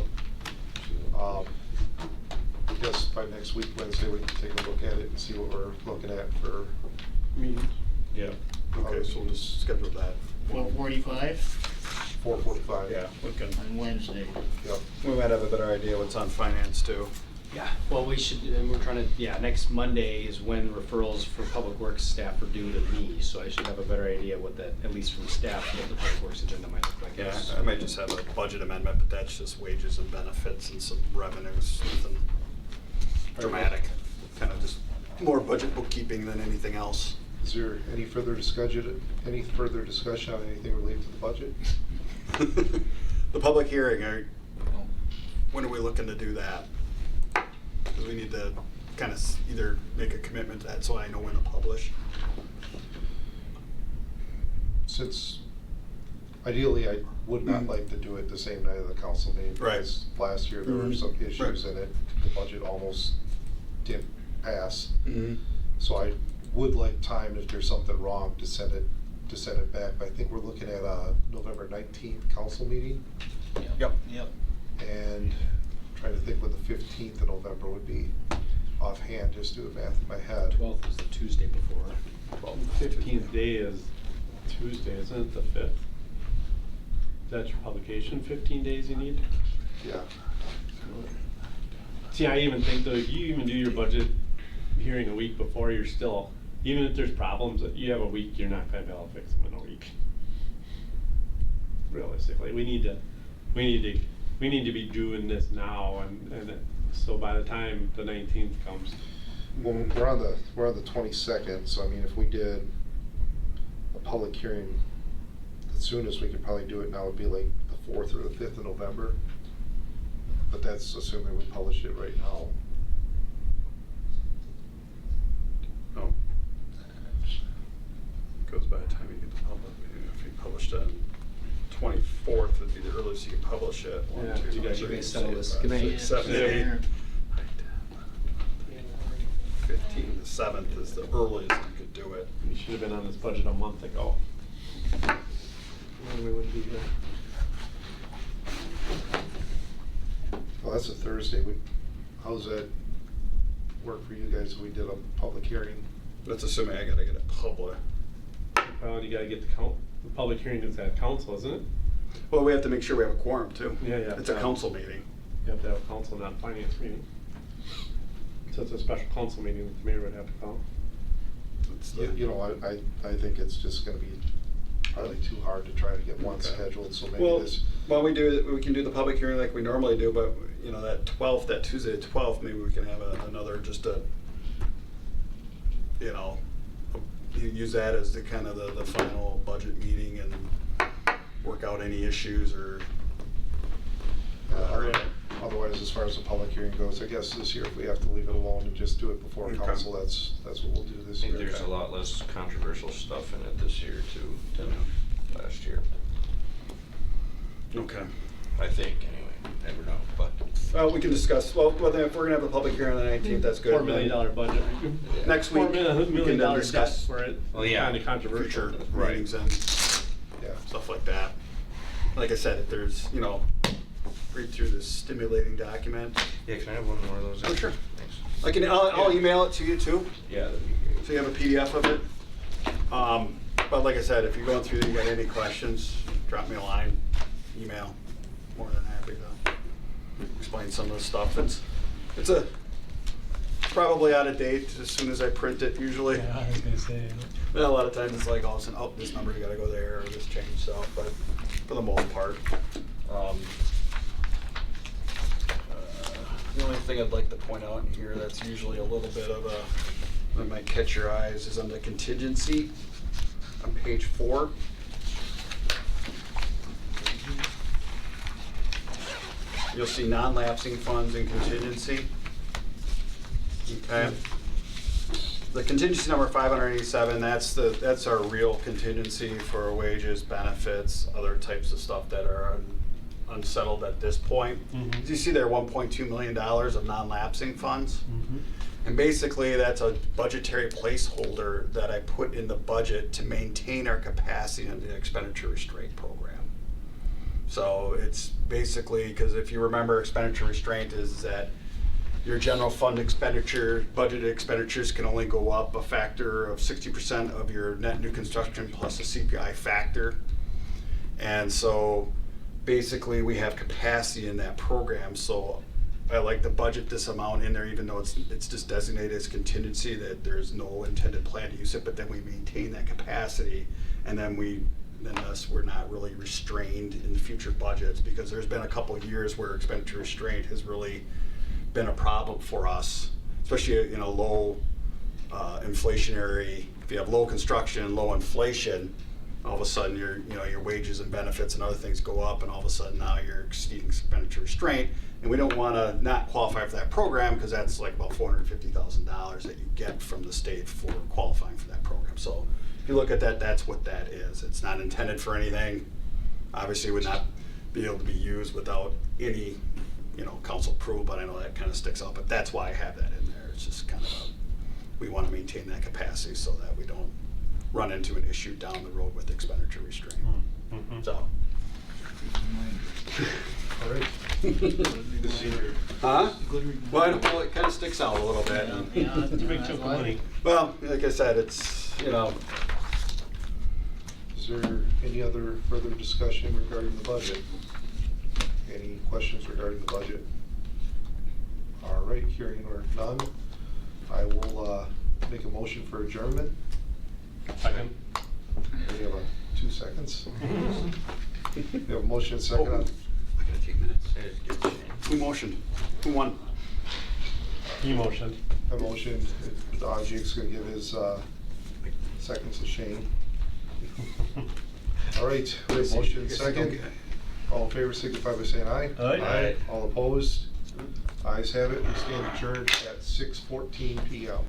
I guess by next week, Wednesday, we can take a look at it and see what we're looking at for. Yeah. Okay, so we'll just schedule that. 4:45 4:45. Yeah, we can, on Wednesday. Yep. we might have a better idea what's on finance too. Yeah, well, we should, and we're trying to, yeah, next Monday is when referrals for Public Works staff are due to me, so I should have a better idea what that, at least from staff, what the Public Works agenda might look like. Yeah, I might just have a budget amendment, but that's just wages and benefits and some revenues, nothing dramatic. Kind of just more budget bookkeeping than anything else. Is there any further discussion on anything related to the budget? The public hearing, when are we looking to do that? Because we need to kind of either make a commitment to that so I know when to publish. Since ideally, I would not like to do it the same night of the council meeting. Right. Because last year, there were some issues in it. The budget almost didn't pass. So I would like time, if there's something wrong, to send it back. But I think we're looking at a November 19th council meeting. Yep. And I'm trying to think when the 15th of November would be offhand, just do the math in my head. 12th is the Tuesday before. 15th day is Tuesday, isn't it, the 5th? Is that your publication, 15 days you need? Yeah. See, I even think though, if you even do your budget hearing a week before, you're still, even if there's problems, you have a week, you're not gonna be able to fix them in a week. Realistically, we need to be doing this now, so by the time the 19th comes. Well, we're on the 22nd, so I mean, if we did a public hearing, the soonest we could probably do it now would be like the 4th or the 5th of November. But that's assuming we publish it right now. Oh. Goes by the time you get the public, if you published it, 24th would be the earliest you can publish it. Yeah, you guys settle this. Good night. 6, 7, Yeah. 8. 15, the 7th is the earliest you could do it. We should have been on this budget a month ago. We wouldn't be here. Well, that's a Thursday. How's that work for you guys if we did a public hearing? That's assuming I gotta get it public. Well, you gotta get the public hearing is at council, isn't it? Well, we have to make sure we have a quorum too. Yeah. It's a council meeting. You have to have council, not finance meeting. So it's a special council meeting that the mayor would have to call. It's the- You know, I think it's just gonna be probably too hard to try to get one Okay. scheduled, so maybe Well, this. we can do the public hearing like we normally do, but, you know, that 12th, that Tuesday the 12th, maybe we can have another, just a, you know, use that as the kind of the final budget meeting and work out any issues or. Otherwise, as far as the public hearing goes, I guess this year, if we have to leave it alone and just do it before Okay. council, that's what we'll do I this think year. there's a lot less controversial stuff in it this year too than last year. Okay. I think, anyway, never know, but. Well, we can discuss, well, then if we're gonna have a public hearing on the 19th, that's good. $4 million budget. Next week, $4 we can million then debt discuss for it. Well, yeah. Kinda controversial. future Right. meetings and Yeah. stuff like that. Like I said, if there's, you know, read through this stimulating document. Yeah, can I have one more of those? Oh, sure. Thanks. I'll email it to you too, Yeah, that'd be great. so you have a PDF of it. But like I said, if you're going through and you got any questions, drop me a line, email. More than happy to explain some of the stuff. It's probably out of date as soon as I print it usually. Yeah, I was gonna say. Well, a lot of times it's like all of a sudden, oh, this number, you gotta go there, or this change, so, but for the most part. The only thing I'd like to point out in here that's usually a little bit of that might catch your eyes is on the contingency on page 4. You'll see non-lapsing funds and contingency. Okay. the contingency number 587, that's our real contingency for wages, benefits, other types of stuff that are unsettled at this point. Mhm. You see there $1.2 million of non-lapsing funds. Mhm. And basically, that's a budgetary placeholder that I put in the budget to maintain our capacity in the expenditure restraint program. So it's basically, because if you remember, expenditure restraint is that your general fund expenditure, budgeted expenditures can only go up a factor of 60% of your net new construction plus a CPI factor. And so basically, we have capacity in that program, so I like to budget this amount in there, even though it's just designated as contingency, that there's no intended plan to use it, but then we maintain that capacity, and then we're not really restrained in the future budgets, because there's been a couple of years where expenditure restraint has really been a problem for us, especially in a low inflationary, if you have low construction, low inflation, all of a sudden your wages and benefits and other things go up, and all of a sudden now you're exceeding expenditure restraint. And we don't want to not qualify for that program, because that's like about $450,000 that you get from the state for qualifying for that program. So if you look at that, that's what that is. It's not intended for anything. Obviously, it would not be able to be used without any, council approval, but I know that kind of sticks out. But that's why I have that in there. It's just kind of we want to maintain that capacity so that we don't run into an issue down the road with expenditure restraint. Mhm. So. All right. Good seeing you. Huh? Well, it kind of sticks out a little bit. It's a big chunk of money. Well, like I said, it's, Is there any other further discussion regarding the budget? Any questions regarding the budget? All right, hearing or none, I will make a motion for adjournment. Second. We have 2 seconds. We have a motion and second on. I gotta take minutes. Who motioned? Who won? He motioned. A motion, Jake's gonna give his seconds to Shane. All right, we have motion and second. All in favor signify by saying aye. Aye. Aye. All opposed? Ayes have it, we stand adjourned at 6:14 PM.